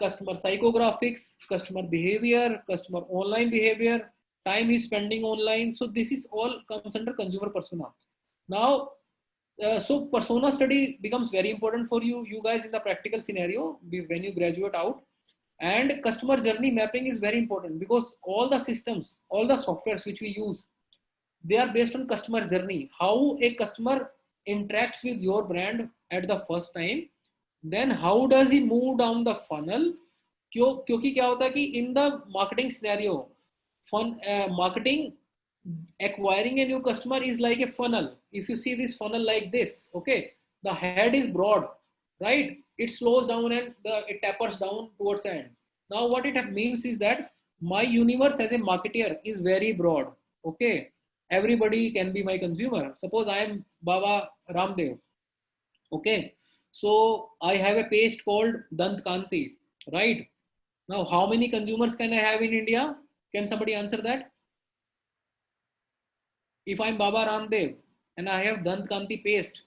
A: customer psychographics, customer behavior, customer online behavior, time he's spending online. So this is all comes under consumer persona. Now so persona study becomes very important for you guys in the practical scenario when you graduate out. And customer journey mapping is very important, because all the systems, all the softwares which we use, they are based on customer journey. How a customer interacts with your brand at the first time, then how does he move down the funnel? क्योंकि क्या होता है कि in the marketing scenario, marketing acquiring a new customer is like a funnel. If you see this funnel like this, okay, the head is broad, right? It slows down and it tapers down towards the end. Now what it means is that my universe as a marketer is very broad. Okay, everybody can be my consumer. Suppose I am Baba Ramdev. Okay, so I have a paste called Dant Kanti, right? Now how many consumers can I have in India? Can somebody answer that? If I'm Baba Ramdev and I have Dant Kanti paste,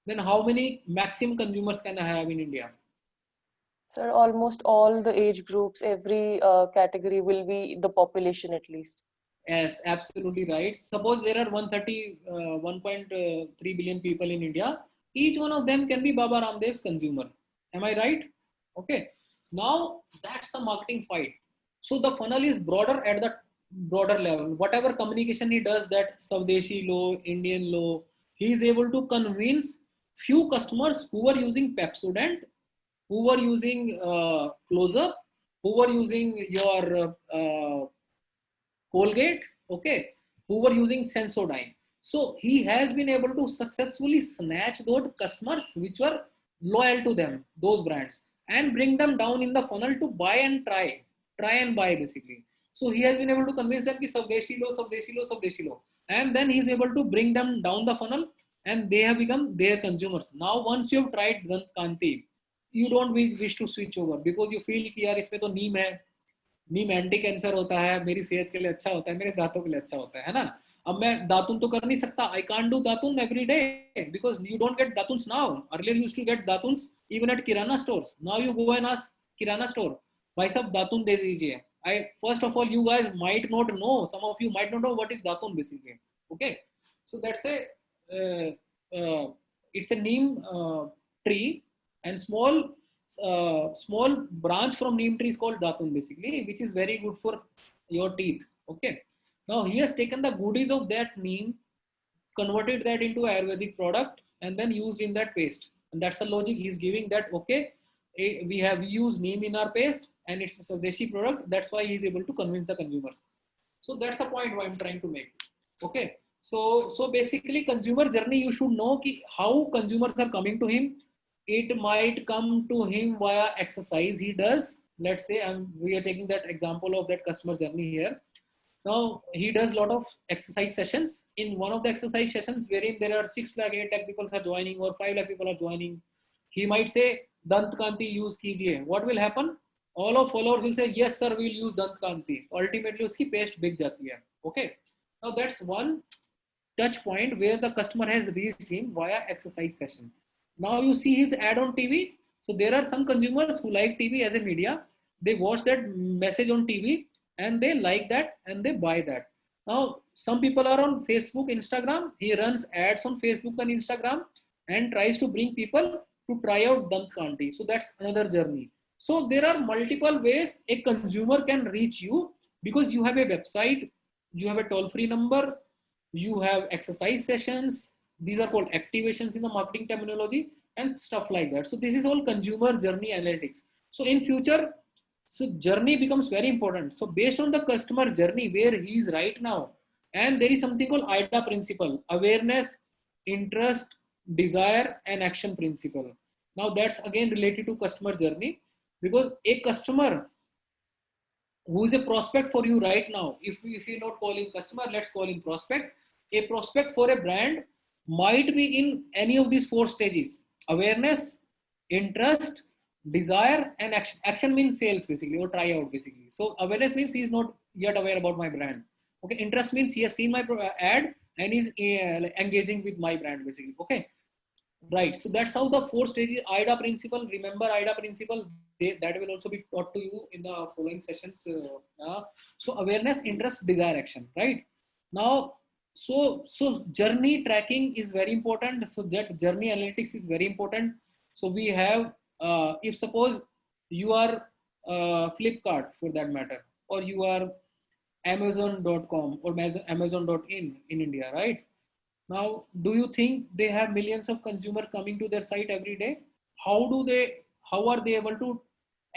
A: then how many maximum consumers can I have in India?
G: Sir, almost all the age groups, every category will be the population at least.
A: Yes, absolutely right. Suppose there are 1.3 billion people in India. Each one of them can be Baba Ramdev's consumer. Am I right? Okay. Now that's a marketing fight. So the funnel is broader at the broader level. Whatever communication he does, that Swadeshi lo, Indian lo, he is able to convince few customers who were using Pepsodent, who were using Close-Up, who were using your Colgate, okay, who were using Sensodyne. So he has been able to successfully snatch those customers which were loyal to them, those brands, and bring them down in the funnel to buy and try and buy basically. So he has been able to convince them ki Swadeshi lo, Swadeshi lo, Swadeshi lo, and then he is able to bring them down the funnel, and they have become their consumers. Now once you have tried Dant Kanti, you don't wish to switch over because you feel कि यार इसमें तो नीम है, नीम anti cancer होता है, मेरी सेहत के लिए अच्छा होता है, मेरे दांतों के लिए अच्छा होता है ना. अब मैं दातुन तो कर नहीं सकता, I can't do दातुन every day because you don't get दातुन्स now. Earlier you used to get दातुन्स even at kirana stores. Now you go and ask kirana store, भाई साहब दातुन दे दीजिए. First of all, you guys might not know, some of you might not know what is दातुन basically. Okay, so that's it's a neem tree, and small branch from neem tree is called datun basically, which is very good for your teeth. Okay, now he has taken the goodies of that neem, converted that into Ayurvedic product, and then used in that paste. And that's the logic he's giving, that okay, we have used neem in our paste and it's a Swadeshi product. That's why he's able to convince the consumers. So that's the point I'm trying to make. Okay, so basically consumer journey, you should know ki how consumers are coming to him. It might come to him via exercise he does. Let's say we are taking that example of that customer journey here. Now he does a lot of exercise sessions. In one of the exercise sessions wherein there are 6 lakh, 8 lakh people are joining or 5 lakh people are joining, he might say Dant Kanti use kijiye. What will happen? All of followers will say yes sir, we will use Dant Kanti. Ultimately uski paste big jati hai. Okay, now that's one touch point where the customer has reached him via exercise session. Now you see his ad on TV. So there are some consumers who like TV as a media. They watch that message on TV and they like that and they buy that. Now some people are on Facebook, Instagram. He runs ads on Facebook and Instagram and tries to bring people to try out Dant Kanti. So that's another journey. So there are multiple ways a consumer can reach you, because you have a website, you have a toll-free number, you have exercise sessions. These are called activations in the marketing terminology and stuff like that. So this is all consumer journey analytics. So in future, so journey becomes very important. So based on the customer journey where he is right now, and there is something called AIDA principle: awareness, interest, desire, and action principle. Now that's again related to customer journey, because a customer who is a prospect for you right now, if you not call him customer, let's call him prospect. A prospect for a brand might be in any of these 4 stages: awareness, interest, desire, and action. Action means sales basically, or try out basically. So awareness means he is not yet aware about my brand. Okay, interest means he has seen my ad and is engaging with my brand basically. Okay, right. So that's how the 4 stages. AIDA principle. Remember AIDA principle. That will also be taught to you in the following sessions. So awareness, interest, desire, action. Right now. So journey tracking is very important. So that journey analytics is very important. So we have, if suppose you are Flipkart for that matter, or you are Amazon.com or Amazon.in in India, right? Now, do you think they have millions of consumers coming to their site every day? How are they able to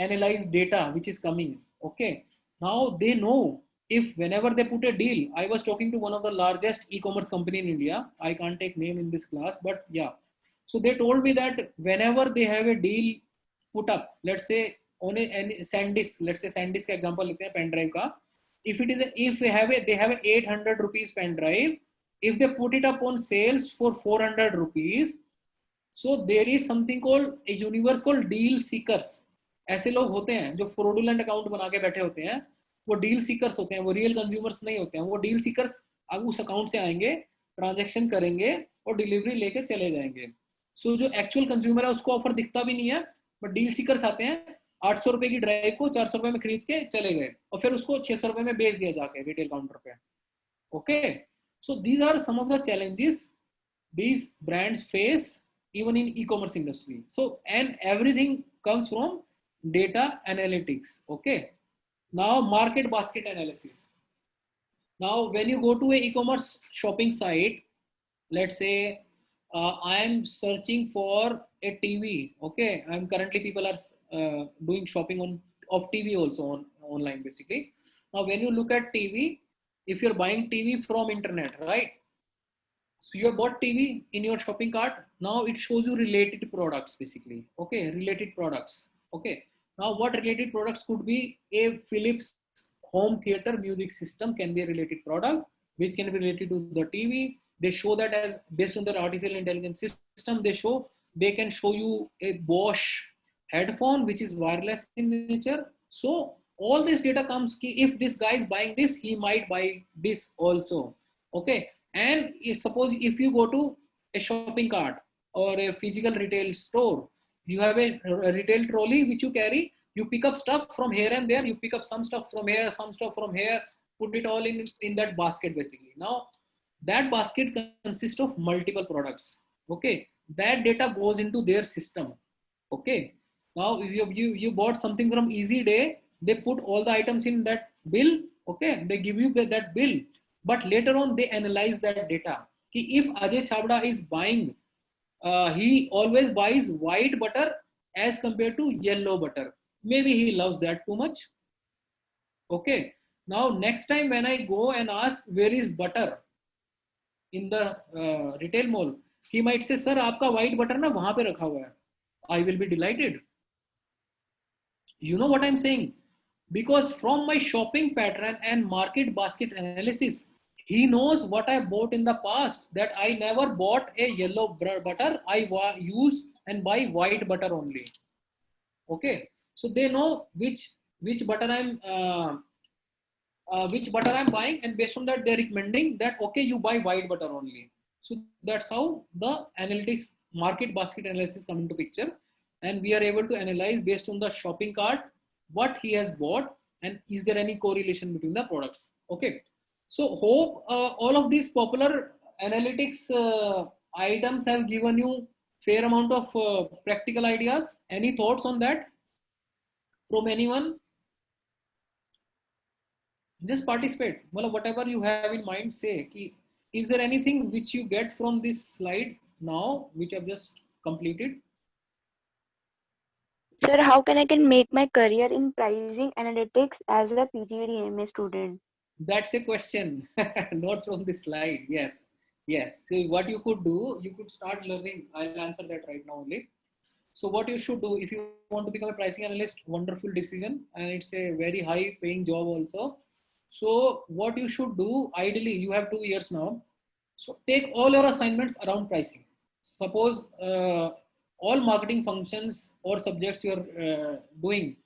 A: analyze data which is coming? Okay. Now they know if whenever they put a deal, I was talking to one of the largest e-commerce company in India. I can't take name in this class, but yeah. So they told me that whenever they have a deal put up, let's say on a SanDisk, let's say SanDisk example, लेते हैं pen drive का. If they have an 800 rupees pen drive, if they put it up on sales for 400 rupees, so there is something called a universe called deal seekers. ऐसे लोग होते हैं जो fraudulent account बना के बैठे होते हैं, वो deal seekers होते हैं, वो real consumers नहीं होते हैं. वो deal seekers अब उस account से आएंगे, transaction करेंगे और delivery लेके चले जाएंगे. So जो actual consumer है उसको offer दिखता भी नहीं है, but deal seekers आते हैं 800 रुपए की ड्राइव को 400 रुपए में खरीद के चले गए और फिर उसको 600 रुपए में बेच दिया जाके रिटेल काउंटर पे. Okay, so these are some of the challenges these brands face even in e-commerce industry. So and everything comes from data analytics. Okay, now market basket analysis. Now when you go to a e-commerce shopping site, let's say I am searching for a TV. Okay, I'm currently people are doing shopping of TV also on online basically. Now when you look at TV, if you're buying TV from internet, right? So you have bought TV in your shopping cart. Now it shows you related products basically. Okay, related products. Okay, now what related products could be? A Philips home theater music system can be a related product which can be related to the TV. They show that as based on their artificial intelligence system. They can show you a Bosch headphone which is wireless in nature. So all this data comes. If this guy is buying this, he might buy this also. Okay. And if you go to a shopping cart or a physical retail store, you have a retail trolley which you carry, you pick up stuff from here and there, you pick up some stuff from here, some stuff from here, put it all in that basket basically. Now that basket consists of multiple products. Okay, that data goes into their system. Okay, now if you bought something from Easy Day, they put all the items in that bill. Okay, they give you that bill. But later on, they analyze that data. If Ajay Chabda is buying, he always buys white butter as compared to yellow butter. Maybe he loves that too much. Okay. Now, next time when I go and ask where is butter in the retail mall, he might say, "Sir, आपका white butter ना वहाँ पे रखा हुआ है." I will be delighted. You know what I'm saying? Because from my shopping pattern and market basket analysis, he knows what I bought in the past, that I never bought a yellow butter. I use and buy white butter only. Okay, so they know which butter I'm buying, and based on that they're recommending that okay, you buy white butter only. So that's how the analytics market basket analysis come into picture, and we are able to analyze based on the shopping cart what he has bought and is there any correlation between the products. Okay. So hope all of these popular analytics items have given you fair amount of practical ideas. Any thoughts on that from anyone? Just participate. Well, whatever you have in mind, say. Is there anything which you get from this slide now, which I've just completed?
H: Sir, how can I make my career in pricing analytics as a PGDMA student?
A: That's a question, not from this slide. Yes. So what you could do, you could start learning. I'll answer that right now only. So what you should do if you want to become a pricing analyst, wonderful decision, and it's a very high paying job also. So what you should do, ideally you have 2 years now. So take all your assignments around pricing. Suppose all marketing functions or subjects you're doing,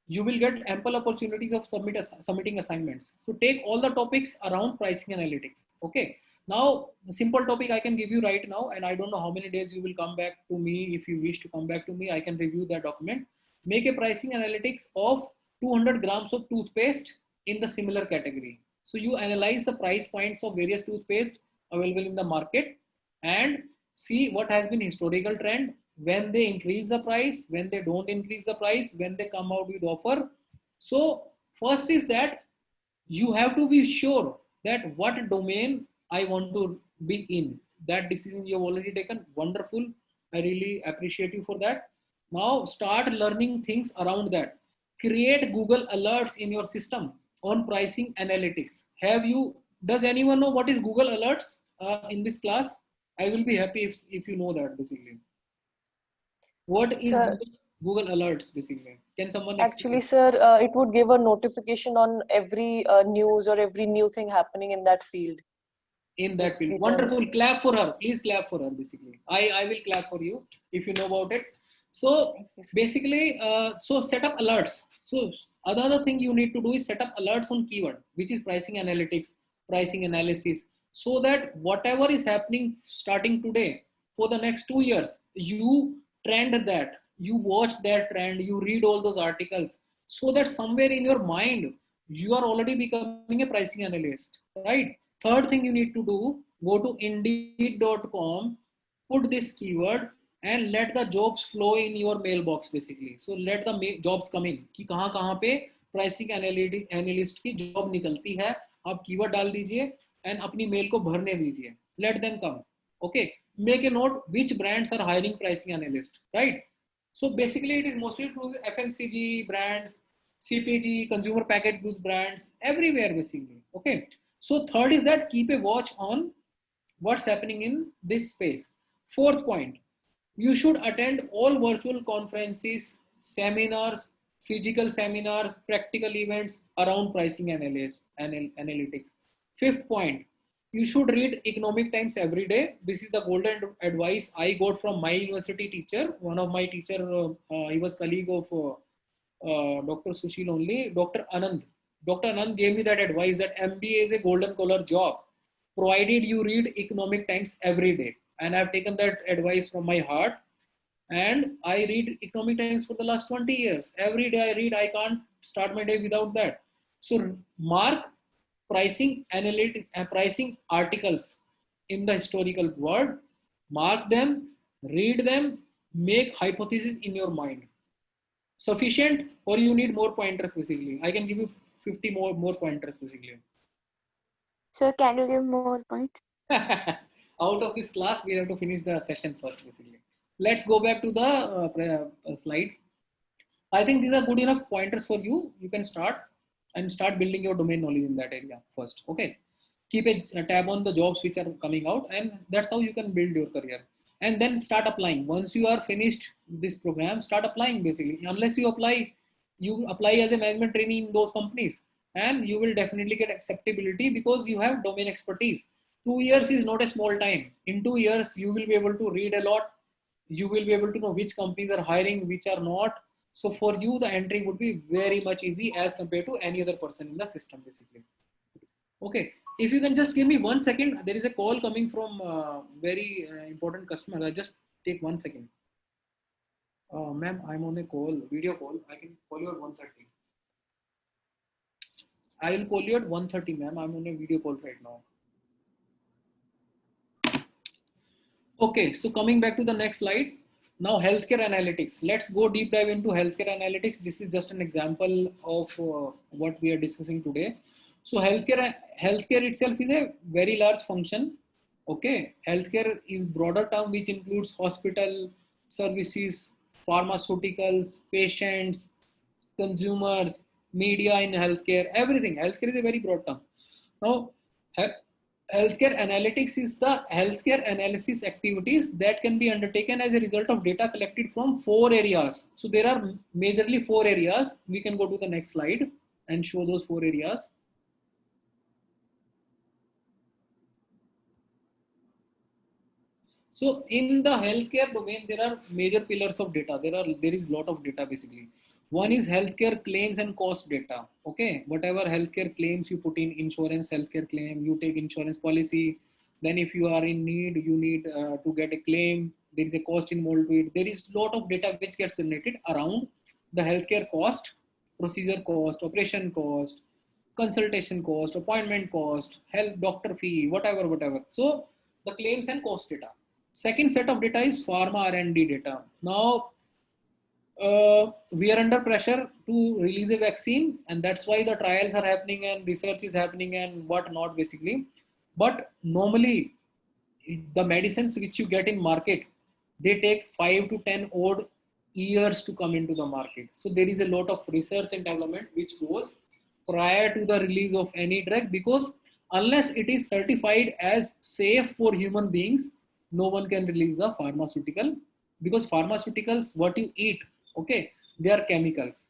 A: you will get ample opportunities of submitting assignments. So take all the topics around pricing analytics. Okay. Now, the simple topic I can give you right now, and I don't know how many days you will come back to me. If you wish to come back to me, I can review that document. Make a pricing analytics of 200 grams of toothpaste in the similar category. So you analyze the price points of various toothpaste available in the market and see what has been historical trend, when they increase the price, when they don't increase the price, when they come out with offer. So first is that you have to be sure that what domain I want to be in. That decision you have already taken. Wonderful. I really appreciate you for that. Now start learning things around that. Create Google alerts in your system on pricing analytics. Does anyone know what is Google alerts in this class? I will be happy if you know that basically. What is
G: Sir,
A: Google alerts basically? Can someone
G: actually,
A: explain?
G: sir, it would give a notification on every news or every new thing happening in that field.
A: In
G: If
A: that field.
G: we turn,
A: Wonderful. Clap for her. Please clap for her basically. I will clap for you if you know about it. So
G: thank you, sir.
A: basically, so set up alerts. So another thing you need to do is set up alerts on keyword, which is pricing analytics, pricing analysis, so that whatever is happening starting today for the next 2 years, you trend that, you watch that trend, you read all those articles, so that somewhere in your mind, you are already becoming a pricing analyst, right? Third thing you need to do, go to indeed.com, put this keyword and let the jobs flow in your mailbox basically. So let the jobs come in कि कहाँ पे pricing analyst की job निकलती है, आप keyword डाल दीजिए and अपनी mail को भरने दीजिए. Let them come. Okay. Make a note which brands are hiring pricing analyst, right? So basically it is mostly to FMCG brands, CPG, consumer packaged goods brands, everywhere basically. Okay. So third is that keep a watch on what's happening in this space. Fourth point, you should attend all virtual conferences, seminars, physical seminars, practical events around pricing analytics. Fifth point, you should read Economic Times every day. This is the golden advice I got from my university teacher. One of my teacher, he was colleague of Dr. Sushil only, Dr. Anand. Dr. Anand gave me that advice that MBA is a golden collar job, provided you read Economic Times every day. And I've taken that advice from my heart. And I read Economic Times for the last 20 years. Every day I read, I can't start my day without that. So mark pricing pricing articles in the historical world, mark them, read them, make hypotheses in your mind. Sufficient, or you need more pointers basically? I can give you 50 more pointers basically.
H: So can you give more points?
A: Out of this class, we have to finish the session first basically. Let's go back to the slide. I think these are good enough pointers for you. You can start building your domain knowledge in that area first. Okay. Keep a tab on the jobs which are coming out, and that's how you can build your career. And then start applying. Once you are finished this program, start applying basically. Unless you apply as a management trainee in those companies, and you will definitely get acceptability because you have domain expertise. 2 years is not a small time. In 2 years, you will be able to read a lot. You will be able to know which companies are hiring, which are not. So for you, the entry would be very much easy as compared to any other person in the system basically. Okay. If you can just give me 1 second, there is a call coming from very important customer. I just take 1 second. Ma'am, I'm on a call, video call. I can call you at 1:30. I will call you at 1:30, ma'am. I'm on a video call right now. Okay, so coming back to the next slide. Now healthcare analytics. Let's go deep dive into healthcare analytics. This is just an example of what we are discussing today. So healthcare itself is a very large function. Okay, healthcare is broader term which includes hospital services, pharmaceuticals, patients, consumers, media in healthcare, everything. Healthcare is a very broad term. Now, healthcare analytics is the healthcare analysis activities that can be undertaken as a result of data collected from 4 areas. So there are majorly 4 areas. We can go to the next slide and show those 4 areas. So in the healthcare domain, there are major pillars of data. There is a lot of data basically. One is healthcare claims and cost data. Okay, whatever healthcare claims you put in insurance, healthcare claim, you take insurance policy. Then if you are in need, you need to get a claim. There is a cost involved with it. There is a lot of data which gets generated around the healthcare cost, procedure cost, operation cost, consultation cost, appointment cost, health doctor fee, whatever. So the claims and cost data. Second set of data is pharma R&D data. Now, we are under pressure to release a vaccine, and that's why the trials are happening and research is happening and what not basically. But normally, the medicines which you get in market, they take 5 to 10 odd years to come into the market. So there is a lot of research and development which goes prior to the release of any drug, because unless it is certified as safe for human beings, no one can release the pharmaceutical, because pharmaceuticals, what you eat, okay, they are chemicals.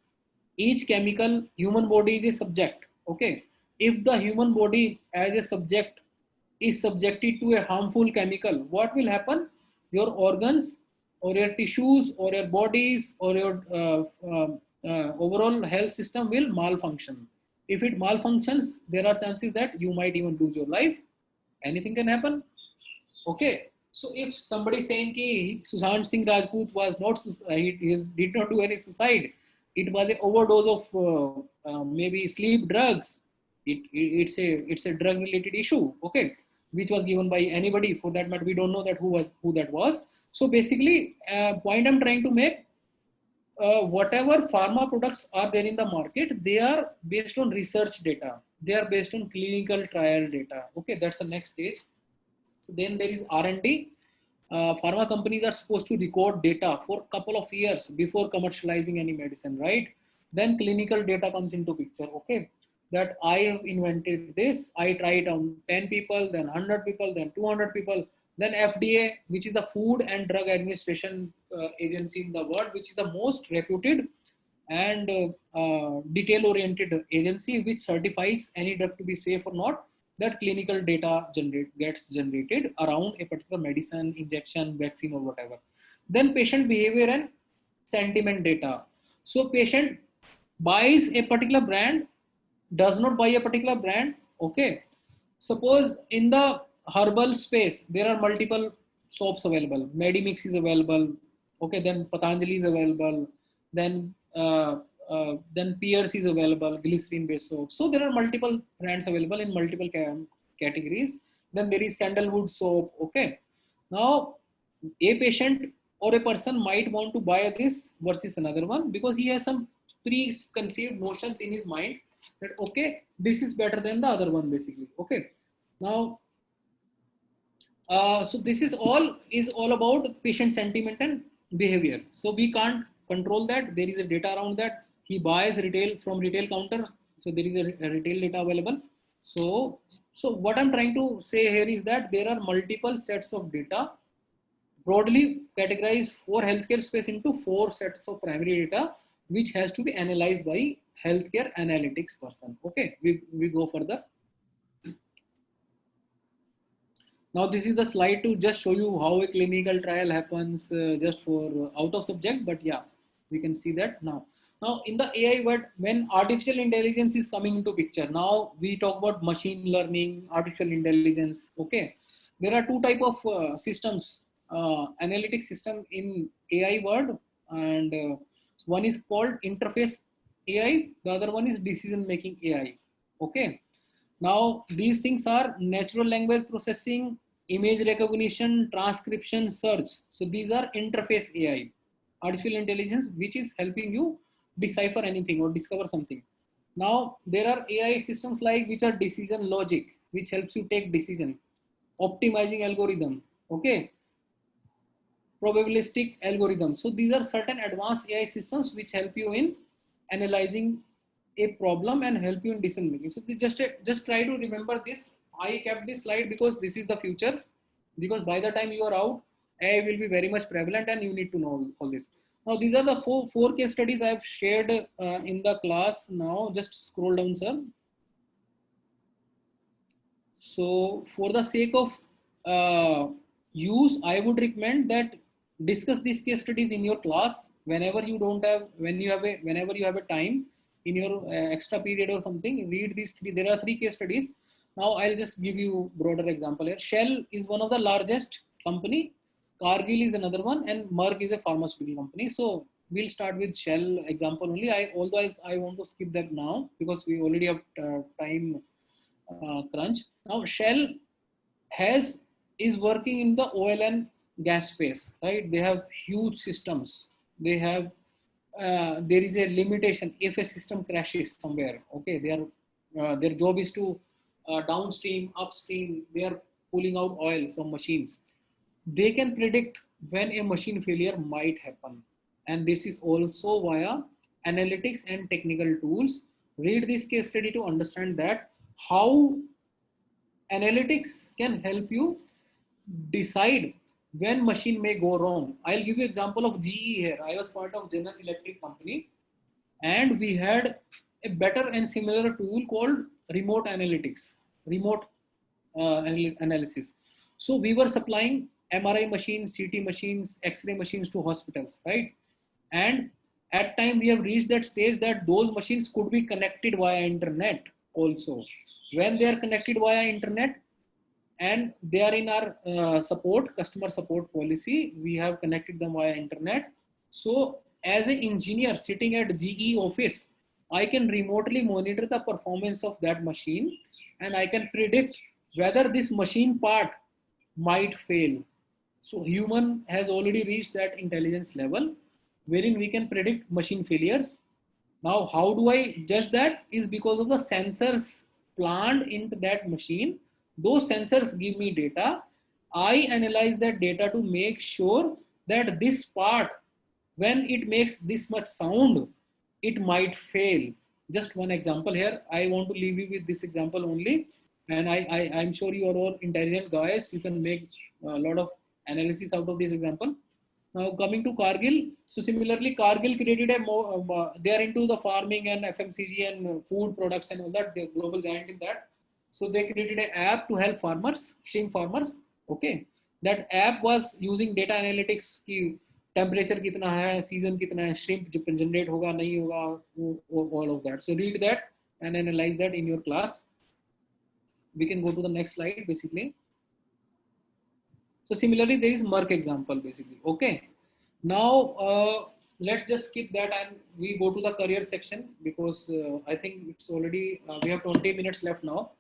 A: Each chemical, human body is a subject, okay. If the human body as a subject is subjected to a harmful chemical, what will happen? Your organs or your tissues or your bodies or your overall health system will malfunction. If it malfunctions, there are chances that you might even lose your life. Anything can happen. Okay. So if somebody saying ki Sushant Singh Rajput was not, he did not do any suicide, it was an overdose of maybe sleep drugs. It's a drug related issue. Okay, which was given by anybody for that matter. We don't know that who that was. So basically, point I'm trying to make, whatever pharma products are there in the market, they are based on research data. They are based on clinical trial data. Okay, that's the next stage. So then there is R&D. Pharma companies are supposed to record data for a couple of years before commercializing any medicine, right? Then clinical data comes into picture. Okay, that I have invented this, I tried on 10 people, then 100 people, then 200 people, then FDA, which is the Food and Drug Administration agency in the world, which is the most reputed and detail-oriented agency which certifies any drug to be safe or not. That clinical data gets generated around a particular medicine, injection, vaccine, or whatever. Then patient behavior and sentiment data. So patient buys a particular brand, does not buy a particular brand. Okay. Suppose in the herbal space, there are multiple soaps available. Medimix is available. Okay. Then Patanjali is available. Then Pierce is available, glycerin based soap. So there are multiple brands available in multiple categories. Then there is sandalwood soap. Okay. Now a patient or a person might want to buy this versus another one because he has some preconceived notions in his mind that, okay, this is better than the other one basically. Okay. Now, so this is all about patient sentiment and behavior. So we can't control that. There is a data around that. He buys retail from retail counter. So there is a retail data available. So what I'm trying to say here is that there are multiple sets of data, broadly categorized for healthcare space into 4 sets of primary data, which has to be analyzed by healthcare analytics person. Okay, we go further. Now this is the slide to just show you how a clinical trial happens, just for out of subject, but yeah, we can see that now. Now in the AI world, when artificial intelligence is coming into picture, now we talk about machine learning, artificial intelligence. Okay, there are 2 type of systems, analytic system in AI world, and one is called interface AI, the other one is decision making AI. Okay, now these things are natural language processing, image recognition, transcription, search. So these are interface AI, artificial intelligence, which is helping you decipher anything or discover something. Now there are AI systems like which are decision logic, which helps you take decision, optimizing algorithm. Okay, probabilistic algorithms. So these are certain advanced AI systems which help you in analyzing a problem and help you in decision making. So just try to remember this. I kept this slide because this is the future, because by the time you are out, AI will be very much prevalent and you need to know all this. Now these are the four case studies I have shared in the class. Now just scroll down, sir. So for the sake of use, I would recommend that discuss these case studies in your class whenever you have a time in your extra period or something. Read these 3. There are 3 case studies. Now I'll just give you broader example here. Shell is one of the largest company. Cargill is another one, and Merck is a pharmaceutical company. So we'll start with Shell example only. Although I want to skip that now because we already have time crunch. Now Shell is working in the oil and gas space, right? They have huge systems. They have there is a limitation if a system crashes somewhere. Okay, their job is to downstream, upstream. They are pulling out oil from machines. They can predict when a machine failure might happen. And this is also via analytics and technical tools. Read this case study to understand that how analytics can help you decide when machine may go wrong. I'll give you example of GE here. I was part of General Electric company, and we had a better and similar tool called remote analytics, remote analysis. So we were supplying MRI machines, CT machines, X-ray machines to hospitals, right? And at time we have reached that stage that those machines could be connected via internet also. When they are connected via internet and they are in our customer support policy, we have connected them via internet. So as an engineer sitting at GE office, I can remotely monitor the performance of that machine, and I can predict whether this machine part might fail. So human has already reached that intelligence level wherein we can predict machine failures. Now, how do I judge that? Is because of the sensors planned into that machine. Those sensors give me data. I analyze that data to make sure that this part, when it makes this much sound, it might fail. Just one example here. I want to leave you with this example only. And I'm sure you are all intelligent guys. You can make a lot of analysis out of this example. Now coming to Cargill. So similarly, Cargill created they are into the farming and FMCG and food products and all that. They're global giant in that. So they created an app to help farmers, shrimp farmers. Okay. That app was using data analytics की temperature कितना है, season कितना है, shrimp generate होगा नहीं होगा, all of that. So read that and analyze that in your class. We can go to the next slide basically. So similarly, there is Merck example basically. Okay. Now let's just skip that and we go to the career section because I think it's already, we have 20 minutes left now.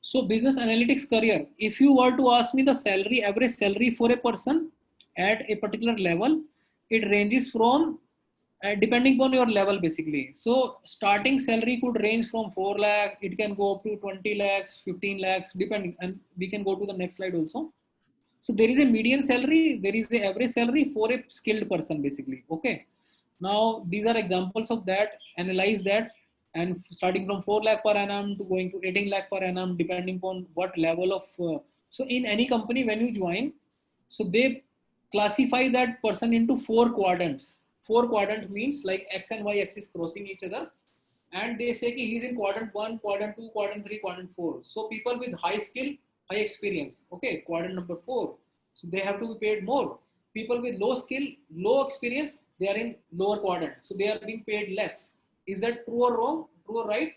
A: So business analytics career, if you were to ask me the salary, average salary for a person at a particular level, it ranges from, depending upon your level basically. So starting salary could range from 4 lakh, it can go up to 20 lakhs, 15 lakhs, depending, and we can go to the next slide also. So there is a median salary, there is the average salary for a skilled person basically. Okay. Now these are examples of that, analyze that, and starting from 4 lakh per annum to going to 18 lakh per annum, depending upon what level of, so in any company when you join, so they classify that person into 4 quadrants. 4 quadrant means like X and Y axis crossing each other. And they say he's in quadrant 1, quadrant 2, quadrant 3, quadrant 4. So people with high skill, high experience, okay, quadrant number 4. So they have to be paid more. People with low skill, low experience, they are in lower quadrant. So they are being paid less. Is that true or wrong? True or right?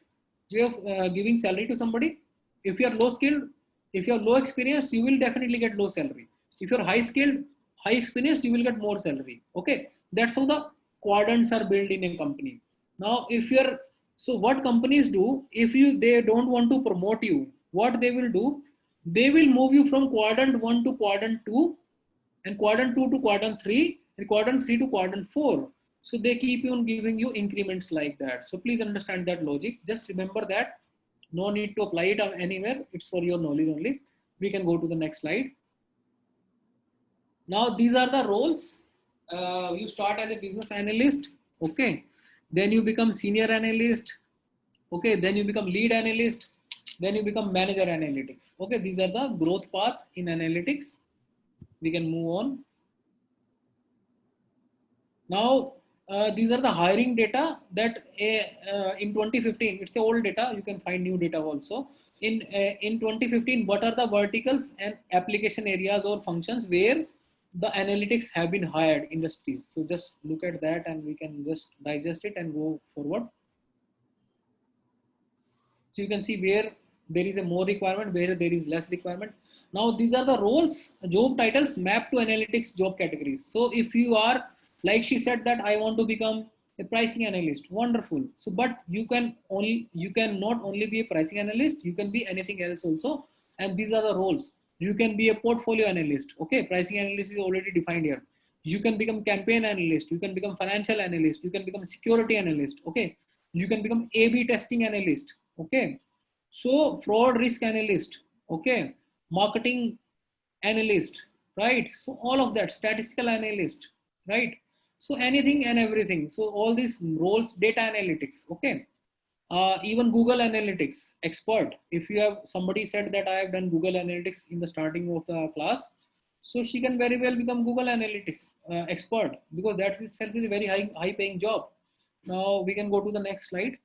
A: Way of giving salary to somebody. If you are low skilled, if you have low experience, you will definitely get low salary. If you are high skilled, high experience, you will get more salary. Okay. That's how the quadrants are built in a company. Now, if you're, so what companies do, if they don't want to promote you, what they will do, they will move you from quadrant 1 to quadrant 2 and quadrant 2 to quadrant 3 and quadrant 3 to quadrant 4. So they keep on giving you increments like that. So please understand that logic. Just remember that. No need to apply it anywhere. It's for your knowledge only. We can go to the next slide. Now these are the roles. You start as a business analyst. Okay. Then you become senior analyst. Okay. Then you become lead analyst. Then you become manager analytics. Okay. These are the growth path in analytics. We can move on. Now, these are the hiring data that in 2015, it's old data. You can find new data also. In 2015, what are the verticals and application areas or functions where the analytics have been hired industries? So just look at that and we can just digest it and go forward. So you can see where there is a more requirement, where there is less requirement. Now these are the roles, job titles mapped to analytics job categories. So if you are, like she said that I want to become a pricing analyst, wonderful. So, but you can not only be a pricing analyst, you can be anything else also. And these are the roles. You can be a portfolio analyst. Okay, pricing analyst is already defined here. You can become campaign analyst. You can become financial analyst. You can become security analyst. Okay, you can become A/B testing analyst. Okay, so fraud risk analyst. Okay, marketing analyst, right? So all of that, statistical analyst, right? So anything and everything. So all these roles, data analytics, okay? Even Google Analytics expert. If you have somebody said that I have done Google Analytics in the starting of the class, so she can very well become Google Analytics expert, because that itself is a very high paying job. Now we can go to the next slide.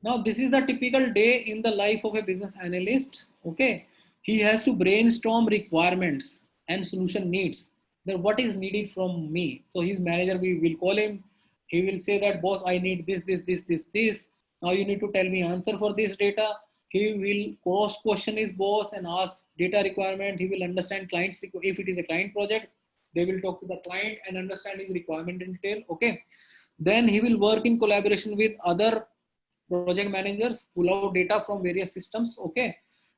A: Now this is the typical day in the life of a business analyst. Okay, he has to brainstorm requirements and solution needs. That what is needed from me. So his manager, we will call him. He will say that, boss, I need this. Now you need to tell me answer for this data. He will cross question his boss and ask data requirement. He will understand clients. If it is a client project, they will talk to the client and understand his requirement in detail. Okay. Then he will work in collaboration with other project managers, pull out data from various systems. Okay.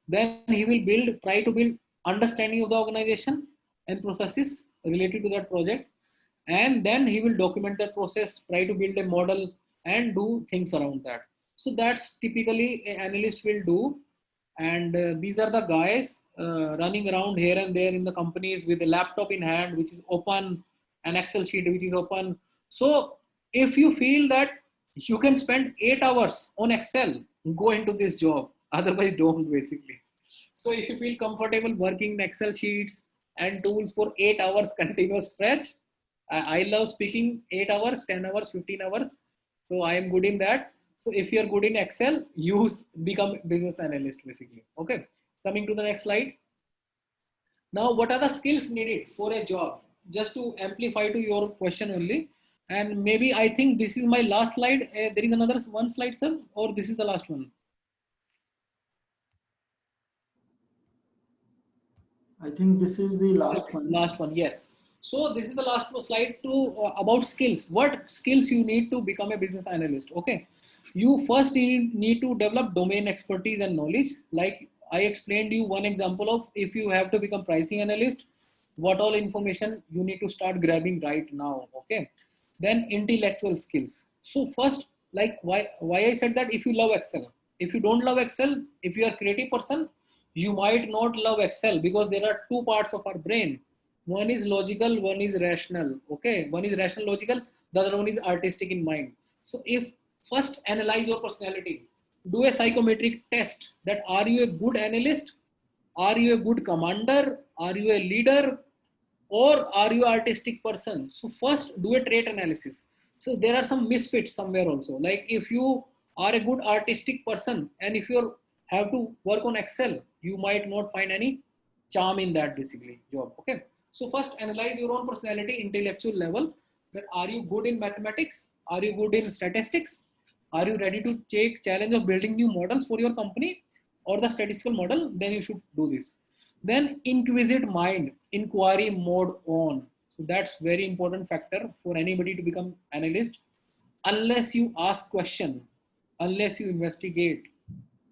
A: Then he will try to build understanding of the organization and processes related to that project. And then he will document that process, try to build a model and do things around that. So that's typically an analyst will do. And these are the guys running around here and there in the companies with a laptop in hand, which is open, an Excel sheet, which is open. So if you feel that you can spend 8 hours on Excel, go into this job. Otherwise, don't, basically. So if you feel comfortable working in Excel sheets and tools for 8 hours continuous stretch, I love speaking 8 hours, 10 hours, 15 hours. So I am good in that. So if you're good in Excel, become business analyst, basically. Okay. Coming to the next slide. Now, what are the skills needed for a job? Just to amplify to your question only. And maybe I think this is my last slide. There is another one slide, sir, or this is the last one?
D: I think this is the last one.
A: Last one, yes. So this is the last slide to about skills. What skills you need to become a business analyst? Okay. You first need to develop domain expertise and knowledge. Like I explained you one example of, if you have to become pricing analyst, what all information you need to start grabbing right now. Okay. Then intellectual skills. So first, like why I said that, if you love Excel, if you don't love Excel, if you are a creative person, you might not love Excel, because there are two parts of our brain. One is logical, one is rational. Okay. One is rational logical, the other one is artistic in mind. So if first analyze your personality, do a psychometric test that, are you a good analyst? Are you a good commander? Are you a leader? Or are you an artistic person? So first do a trait analysis. So there are some misfits somewhere also. Like if you are a good artistic person and if you have to work on Excel, you might not find any charm in that, basically, job. Okay. So first analyze your own personality, intellectual level. That are you good in mathematics? Are you good in statistics? Are you ready to take challenge of building new models for your company or the statistical model? Then you should do this. Then inquisitive mind, inquiry mode on. So that's very important factor for anybody to become analyst. Unless you ask question, unless you investigate,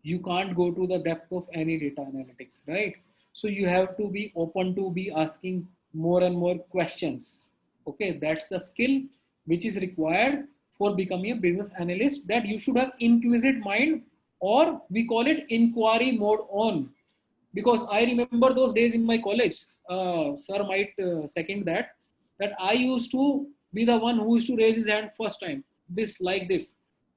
A: you can't go to the depth of any data analytics, right? So you have to be open to be asking more and more questions. Okay, that's the skill which is required for becoming a business analyst, that you should have inquisitive mind, or we call it inquiry mode on. Because I remember those days in my college, sir might second that I used to be the one who used to raise his hand first time, this like this.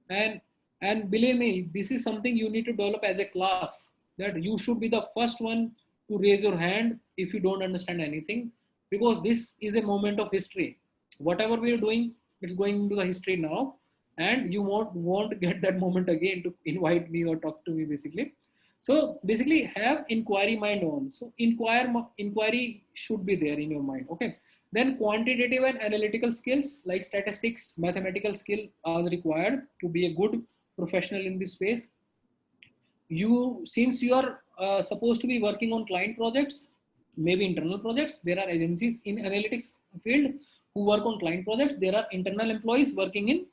A: And believe me, this is something you need to develop as a class, that you should be the first one to raise your hand if you don't understand anything, because this is a moment of history. Whatever we are doing, it's going into the history now, and you won't get that moment again to invite me or talk to me, basically. So basically have inquiry mind on. So inquiry should be there in your mind. Okay. Then quantitative and analytical skills like statistics, mathematical skill are required to be a good professional in this space. Since you are supposed to be working on client projects, maybe internal projects, there are agencies in analytics field who work on client projects. There are internal employees working in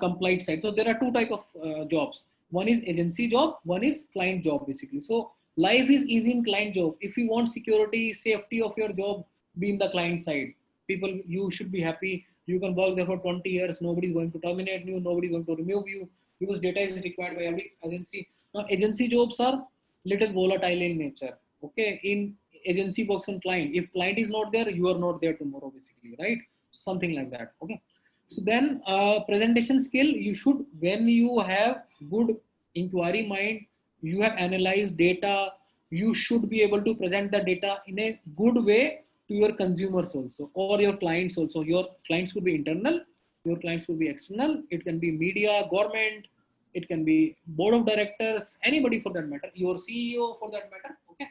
A: compliance side. So there are two type of jobs. One is agency job, one is client job, basically. So life is easy in client job. If you want security, safety of your job, be in the client side. People, you should be happy. You can work there for 20 years. Nobody is going to terminate you. Nobody is going to remove you, because data is required by every agency. Now, agency jobs are little volatile in nature. Okay, in agency works on client. If client is not there, you are not there tomorrow, basically, right? Something like that. Okay. So then, presentation skill, you should, when you have good inquiry mind, you have analyzed data, you should be able to present the data in a good way to your consumers also, or your clients also. Your clients could be internal, your clients could be external. It can be media, government, it can be board of directors, anybody for that matter, your CEO for that matter. Okay.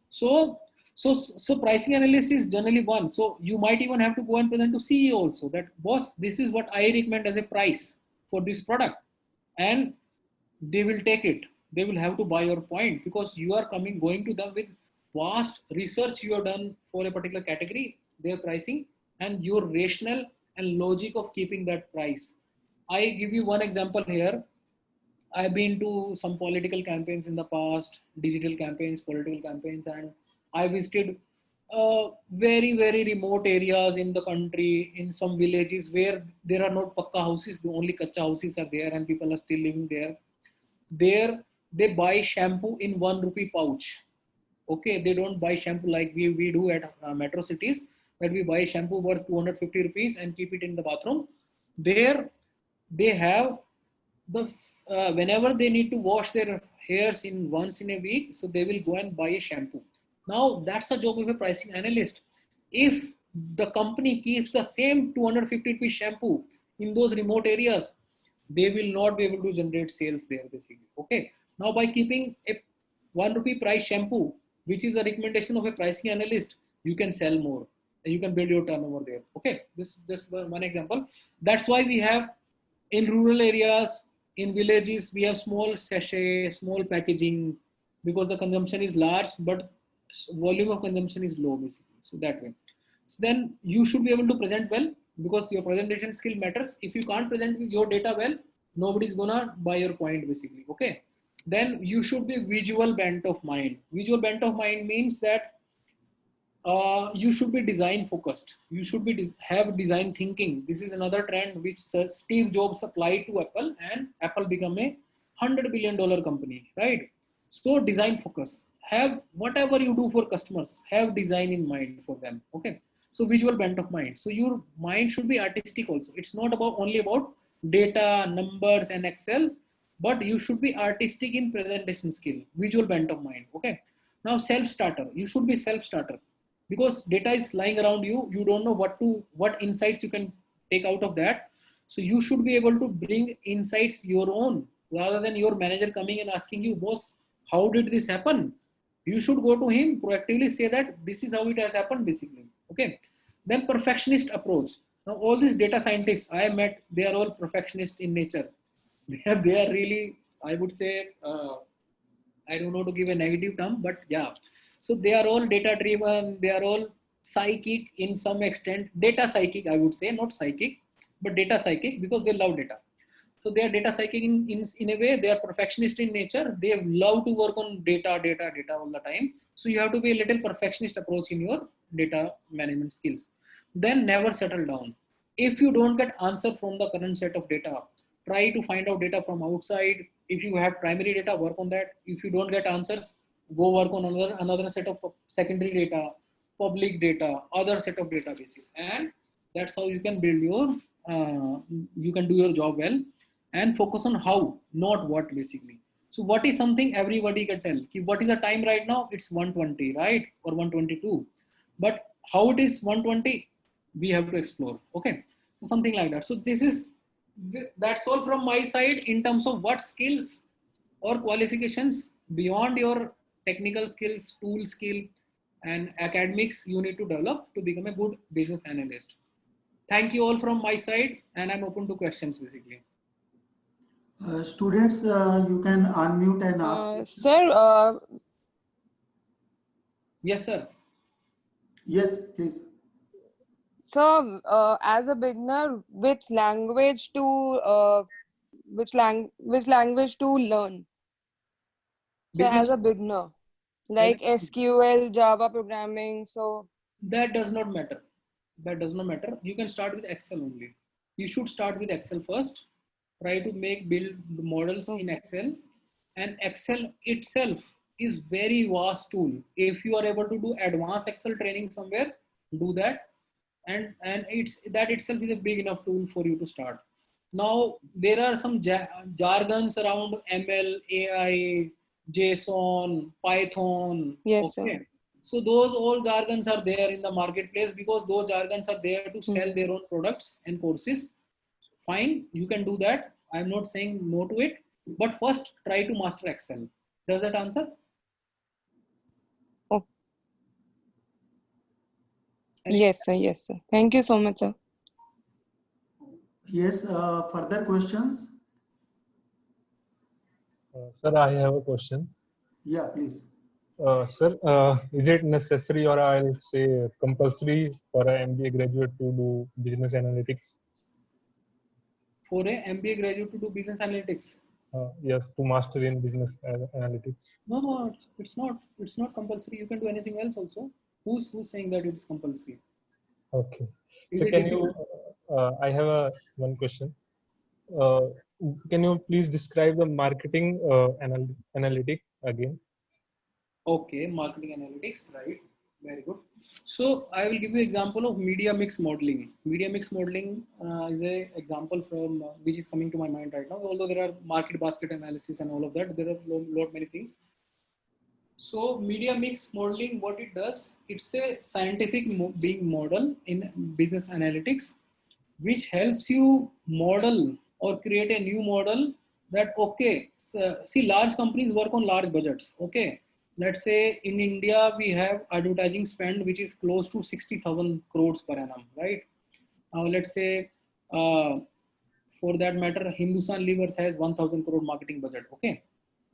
A: So pricing analyst is generally one. So you might even have to go and present to CEO also, that boss, this is what I recommend as a price for this product, and they will take it. They will have to buy your point, because you are going to them with vast research you have done for a particular category, their pricing, and your rational and logic of keeping that price. I give you one example here. I've been to some political campaigns in the past, digital campaigns, political campaigns, and I visited very, very remote areas in the country, in some villages where there are no pakka houses, the only kacha houses are there, and people are still living there. There, they buy shampoo in 1 rupee pouch. Okay, they don't buy shampoo like we do at metro cities, that we buy shampoo worth 250 rupees and keep it in the bathroom. There, they have the whenever they need to wash their hairs in once in a week, so they will go and buy a shampoo. Now that's the job of a pricing analyst. If the company keeps the same 250 rupees shampoo in those remote areas, they will not be able to generate sales there, basically. Okay, now by keeping a 1 rupee price shampoo, which is the recommendation of a pricing analyst, you can sell more, you can build your turnover there. Okay, this is just one example. That's why we have, in rural areas, in villages, we have small sachet, small packaging, because the consumption is large, but volume of consumption is low, basically. So that way. So then you should be able to present well, because your presentation skill matters. If you can't present your data well, nobody's gonna buy your point, basically. Okay. Then you should be visual bent of mind. Visual bent of mind means that you should be design focused. You should be have design thinking. This is another trend which Steve Jobs applied to Apple, and Apple become a $100 billion company, right? So design focus. Have whatever you do for customers, have design in mind for them. Okay. So visual bent of mind. So your mind should be artistic also. It's not about only about data, numbers, and Excel, but you should be artistic in presentation skill, visual bent of mind. Okay. Now self-starter. You should be self-starter, because data is lying around you. You don't know what insights you can take out of that. So you should be able to bring insights your own, rather than your manager coming and asking you, boss, how did this happen? You should go to him proactively, say that this is how it has happened, basically. Okay. Then perfectionist approach. Now all these data scientists I met, they are all perfectionist in nature. They are really, I would say, I don't know to give a negative term, but yeah. So they are all data driven. They are all psychic in some extent. Data psychic, I would say, not psychic, but data psychic, because they love data. So they are data psychic in a way. They are perfectionist in nature. They love to work on data all the time. So you have to be a little perfectionist approach in your data management skills. Then never settle down. If you don't get answer from the current set of data, try to find out data from outside. If you have primary data, work on that. If you don't get answers, go work on another set of secondary data, public data, other set of databases, and that's how you can build your you can do your job well. And focus on how, not what, basically. So what is something everybody can tell? What is the time right now? It's 1:20, right? Or 1:22. But how it is 1:20, we have to explore. Okay, so something like that. So that's all from my side in terms of what skills or qualifications beyond your technical skills, tool skill, and academics you need to develop to become a good business analyst. Thank you all from my side, and I'm open to questions, basically.
D: Students, you can unmute and ask questions.
G: Sir,
A: Yes, sir.
D: Yes, please.
G: so as a beginner, which language to which language to learn? So
A: Between
G: as a beginner, like SQL, Java programming. So
A: that does not matter. That does not matter. You can start with Excel only. You should start with Excel first. Try to build models in Excel, and Excel itself is very vast tool. If you are able to do advanced Excel training somewhere, do that, and it's that itself is a big enough tool for you to start. Now there are some jargons around ML, AI, JSON, Python.
G: Yes, sir.
A: Okay, so those all jargons are there in the marketplace because those jargons are there to sell their own products and courses. Fine, you can do that. I'm not saying no to it, but first try to master Excel. Does that answer?
G: Oh.
A: Any-
G: Yes, sir. Yes, sir. Thank you so much, sir.
D: Yes, further questions?
I: Sir, I have a question.
D: Yeah, please.
I: Sir, is it necessary or I'll say compulsory for an MBA graduate to do business analytics?
A: For a MBA graduate to do business analytics?
I: Yes, to master in business analytics.
A: No, it's not. It's not compulsory. You can do anything else also. Who's saying that it's compulsory?
I: Okay.
A: Is
I: So
A: it
I: can
A: difficult?
I: you? I have one question. Can you please describe the marketing analytic again?
A: Okay, marketing analytics, right? Very good. So I will give you example of media mix modeling. Media mix modeling is a example from which is coming to my mind right now. Although there are market basket analysis and all of that, there are lot many things. So media mix modeling, what it does, it's a scientific being model in business analytics, which helps you model or create a new model that, okay, so, see, large companies work on large budgets. Okay, let's say in India, we have advertising spend, which is close to 60,000 crores per annum, right? Now, let's say, for that matter, Hindustan Levers has 1,000 crore marketing budget. Okay.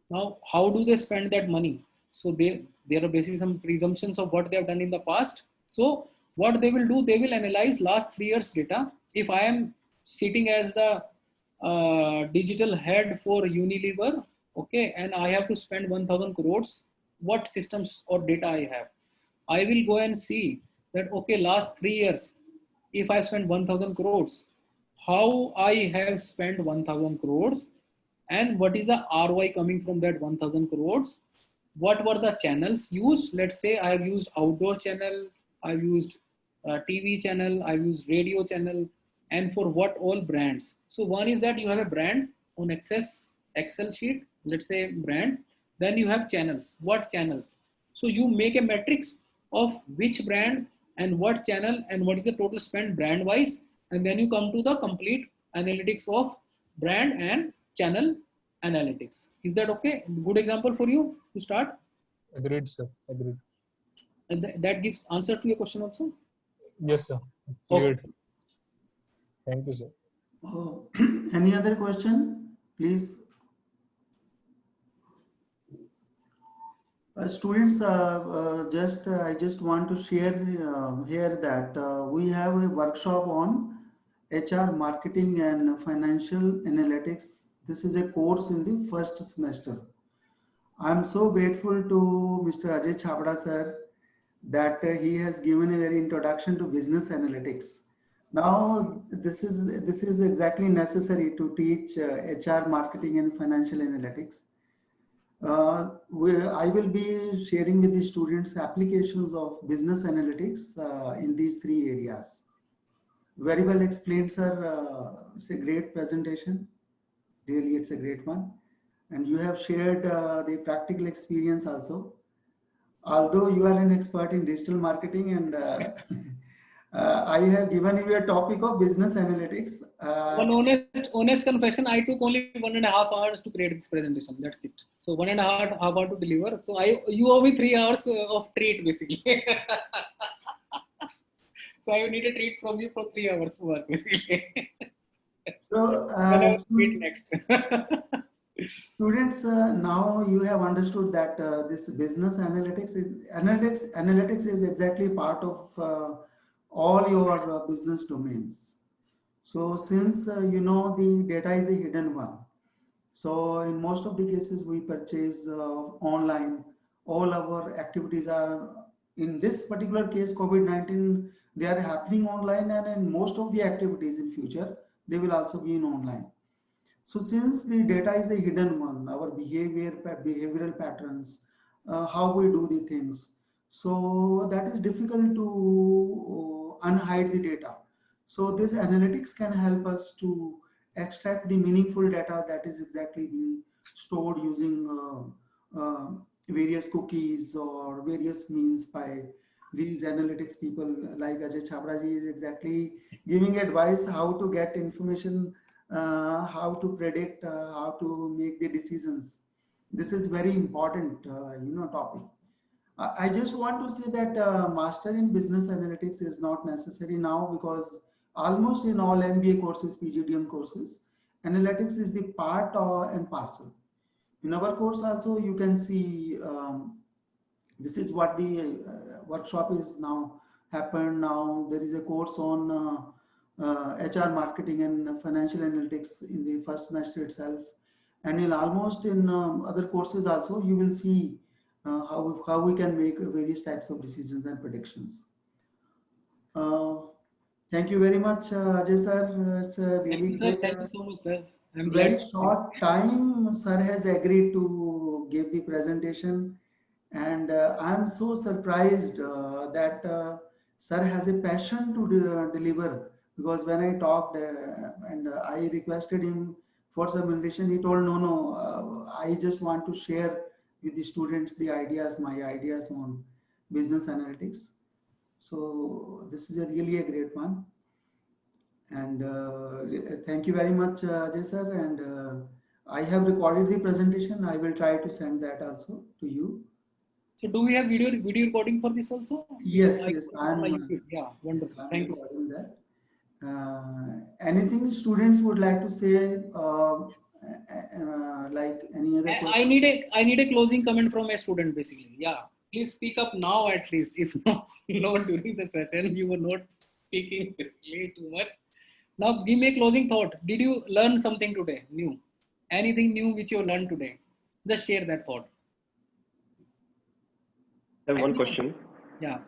A: Now, how do they spend that money? So there are basically some presumptions of what they have done in the past. So what they will do, they will analyze last 3 years data. If I am sitting as the digital head for Unilever, okay, and I have to spend 1,000 crores, what systems or data I have? I will go and see that, okay, last 3 years, if I spend 1,000 crores, how I have spent 1,000 crores, and what is the ROI coming from that 1,000 crores? What were the channels used? Let's say I have used outdoor channel, I've used TV channel, I've used radio channel, and for what all brands. So one is that you have a brand on Excel sheet, let's say brands, then you have channels. What channels? So you make a matrix of which brand and what channel and what is the total spend brand wise, and then you come to the complete analytics of brand and channel analytics. Is that okay? Good example for you to start?
I: Agreed, sir. Agreed.
A: And that gives answer to your question also?
I: Yes, sir.
A: Okay.
I: Cleared. Thank you, sir.
D: Any other question, please? Students, I just want to share here that we have a workshop on HR marketing and financial analytics. This is a course in the first semester. I'm so grateful to Mr. Ajay Chabda sir that he has given a very introduction to business analytics. Now this is exactly necessary to teach HR marketing and financial analytics. I will be sharing with the students applications of business analytics in these 3 areas. Very well explained, sir. It's a great presentation. Really, it's a great one. And you have shared the practical experience also. Although you are an expert in digital marketing and I have given you a topic of business analytics.
A: One honest confession, I took only 1.5 hours to create this presentation. That's it. So 1.5 hour to deliver. So you owe me 3 hours of treat basically. So I need a treat from you for 3 hours work basically.
D: So
A: treat next.
D: Students, now you have understood that this business analytics is exactly part of all your business domains. So since you know the data is a hidden one, so in most of the cases we purchase online. All our activities are, in this particular case, COVID-19, they are happening online, and in most of the activities in future, they will also be in online. So since the data is a hidden one, our behavioral patterns, how we do the things. So that is difficult to unhide the data. So this analytics can help us to extract the meaningful data that is exactly being stored using various cookies or various means by these analytics people. Like Ajay Chhabra ji is exactly giving advice how to get information, how to predict, how to make the decisions. This is very important, topic. I just want to say that master in business analytics is not necessary now, because almost in all MBA courses, PGDM courses, analytics is the part and parcel. In our course also, you can see this is what the workshop is now happened. Now there is a course on HR marketing and financial analytics in the first semester itself. And in almost in other courses also, you will see how we can make various types of decisions and predictions. Thank you very much, Ajay sir. It's really great.
A: Thank you so much, sir. I'm
D: Very
A: glad.
D: short time, sir has agreed to give the presentation, and I'm so surprised that sir has a passion to deliver. Because when I talked and I requested him for some relation, he told no, I just want to share with the students the ideas, my ideas on business analytics. So this is really a great one. And thank you very much, Ajay sir. And I have recorded the presentation. I will try to send that also to you.
A: So do we have video recording for this also?
D: Yes,
A: So
D: yes, I'm.
A: Yeah, wonderful.
D: Yes, I'm
A: Thank you.
D: recording that. Anything students would like to say, like any other question?
A: I need a closing comment from a student basically. Yeah, please speak up now at least. If not, during the session you were not speaking basically too much. Now give me a closing thought. Did you learn something today new? Anything new which you learned today? Just share that thought.
J: I have one question.
A: Yeah.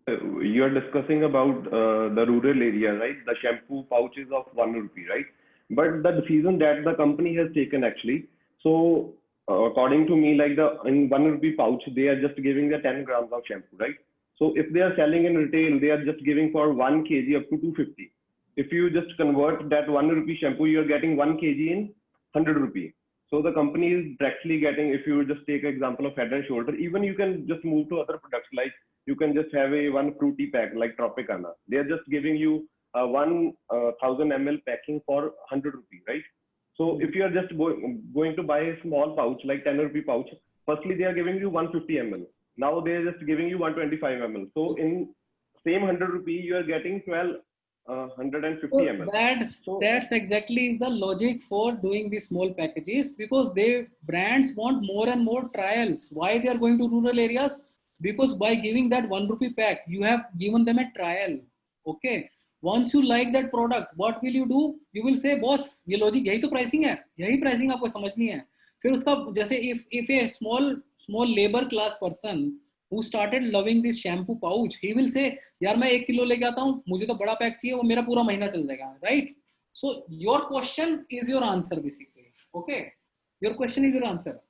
J: You are discussing about the rural area, right? The shampoo pouches of 1 rupee, right? But the decision that the company has taken actually. So according to me, like in 1 rupee pouch, they are just giving the 10 grams of shampoo, right? So if they are selling in retail, they are just giving for 1 kg up to 250. If you just convert that 1 rupee shampoo, you are getting 1 kg in 100 rupee. So the company is directly getting, if you just take an example of Head and Shoulder, even you can just move to other products, like you can just have a 1 fruity pack like Tropicana. They are just giving you 1,000 ml packing for 100 rupee, right? So if you are just going to buy a small pouch, like 10 rupee pouch, firstly they are giving you 150 ml. Now they are just giving you 125 ml. So in same 100 rupee, you are getting 150 ml.
A: That's exactly the logic for doing these small packages, because brands want more and more trials. Why they are going to rural areas? Because by giving that 1 rupee pack, you have given them a trial. Okay. Once you like that product, what will you do? You will say, boss, ये logic यही तो pricing है, यही pricing आपको समझनी है. फिर उसका जैसे if a small labor class person who started loving this shampoo pouch, he will say, यार मैं 1 किलो लेके आता हूँ, मुझे तो बड़ा पैक चाहिए, वो मेरा पूरा महीना चल जाएगा, right? So your question is your answer basically. Okay, your question is your answer.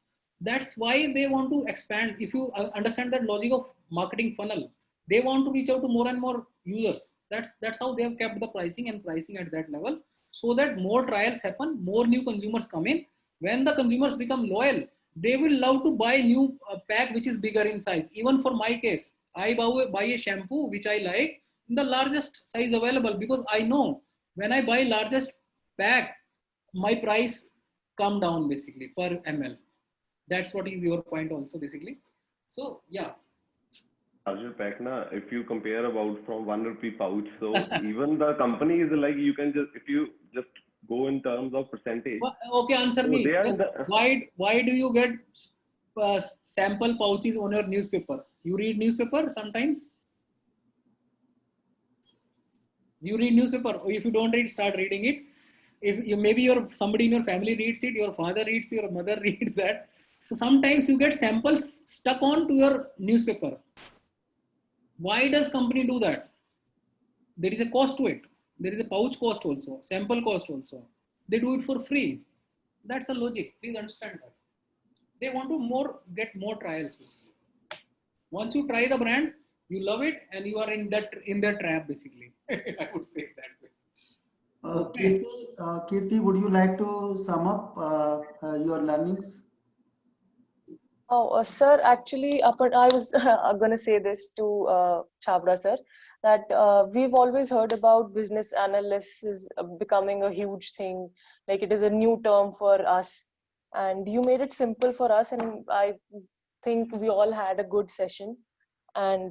A: That's why they want to expand. If you understand that logic of marketing funnel, they want to reach out to more and more users. That's how they have kept the pricing at that level, so that more trials happen, more new consumers come in. When the consumers become loyal, they will love to buy new pack which is bigger in size. Even for my case, I buy a shampoo which I like in the largest size available, because I know when I buy largest pack, my price come down basically per ml. That's what is your point also basically. So yeah.
J: Larger pack na, if you compare about from 1 rupee pouch, so even the company is like, you can just, if you just go in terms of percentage.
A: Okay, answer
J: so
A: me. Why do you get sample pouches on your newspaper? You read newspaper sometimes? You read newspaper, or if you don't read, start reading it. If you, maybe somebody in your family reads it, your father reads, your mother reads that. So sometimes you get samples stuck on to your newspaper. Why does company do that? There is a cost to it. There is a pouch cost also, sample cost also. They do it for free. That's the logic. Please understand that. they want to get more trials basically. Once you try the brand, you love it, and you are in that trap basically. I would say that way. Okay.
D: Kirti, would you like to sum up your learnings?
G: Oh, sir, actually, I was going to say this to Chabra sir, that we've always heard about business analysis becoming a huge thing, like it is a new term for us. And you made it simple for us, and I think we all had a good session. And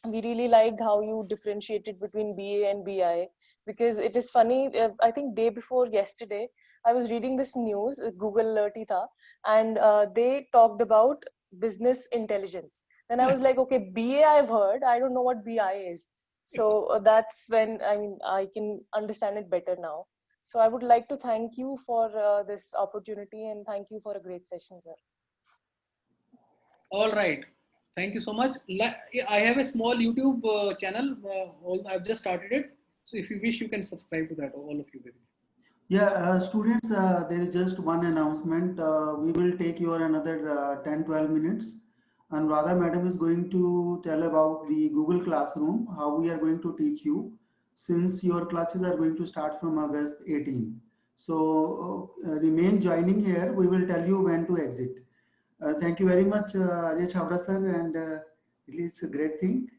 G: we really liked how you differentiated between BA and BI, because it is funny. I think day before yesterday, I was reading this news, Google alerti tha, and they talked about business intelligence. Then I was like, okay, BA I've heard, I don't know what BI is. So that's when I can understand it better now. So I would like to thank you for this opportunity, and thank you for a great session, sir.
A: All right. Thank you so much. I have a small YouTube channel. I've just started it. So if you wish, you can subscribe to that, all of you.
D: Yeah, students, there is just one announcement. We will take your another 10-12 minutes. And Radha madam is going to tell about the Google Classroom, how we are going to teach you, since your classes are going to start from August 18. So remain joining here. We will tell you when to exit. Thank you very much, Ajay Chavda sir, and it is a great thing.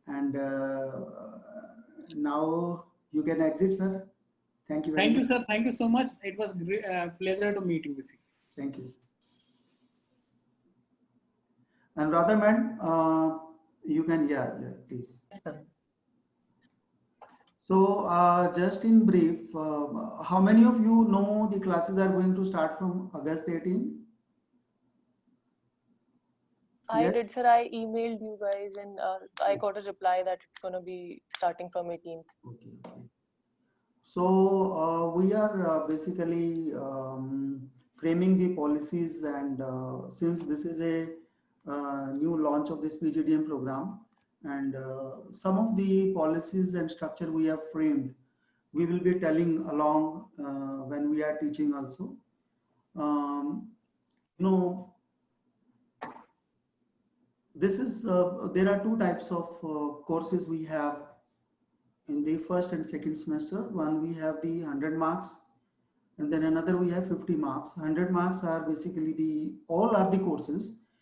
D: And now you can exit, sir. Thank you very much.
A: Thank you, sir. Thank you so much. It was a pleasure to meet you, basically.
D: Thank you, sir. And Radha madam, you can, yeah, please. So just in brief, how many of you know the classes are going to start from August 18?
G: I did, sir. I emailed you guys, and I got a reply that it's going to be starting from 18th.
D: Okay. So we are basically framing the policies, and since this is a new launch of this PGDM program, and some of the policies and structure we have framed, we will be telling along when we are teaching also. This is there are two types of courses we have in the first and second semester. One, we have the 100 marks, and then another we have 50 marks. 100 marks are basically all are the courses,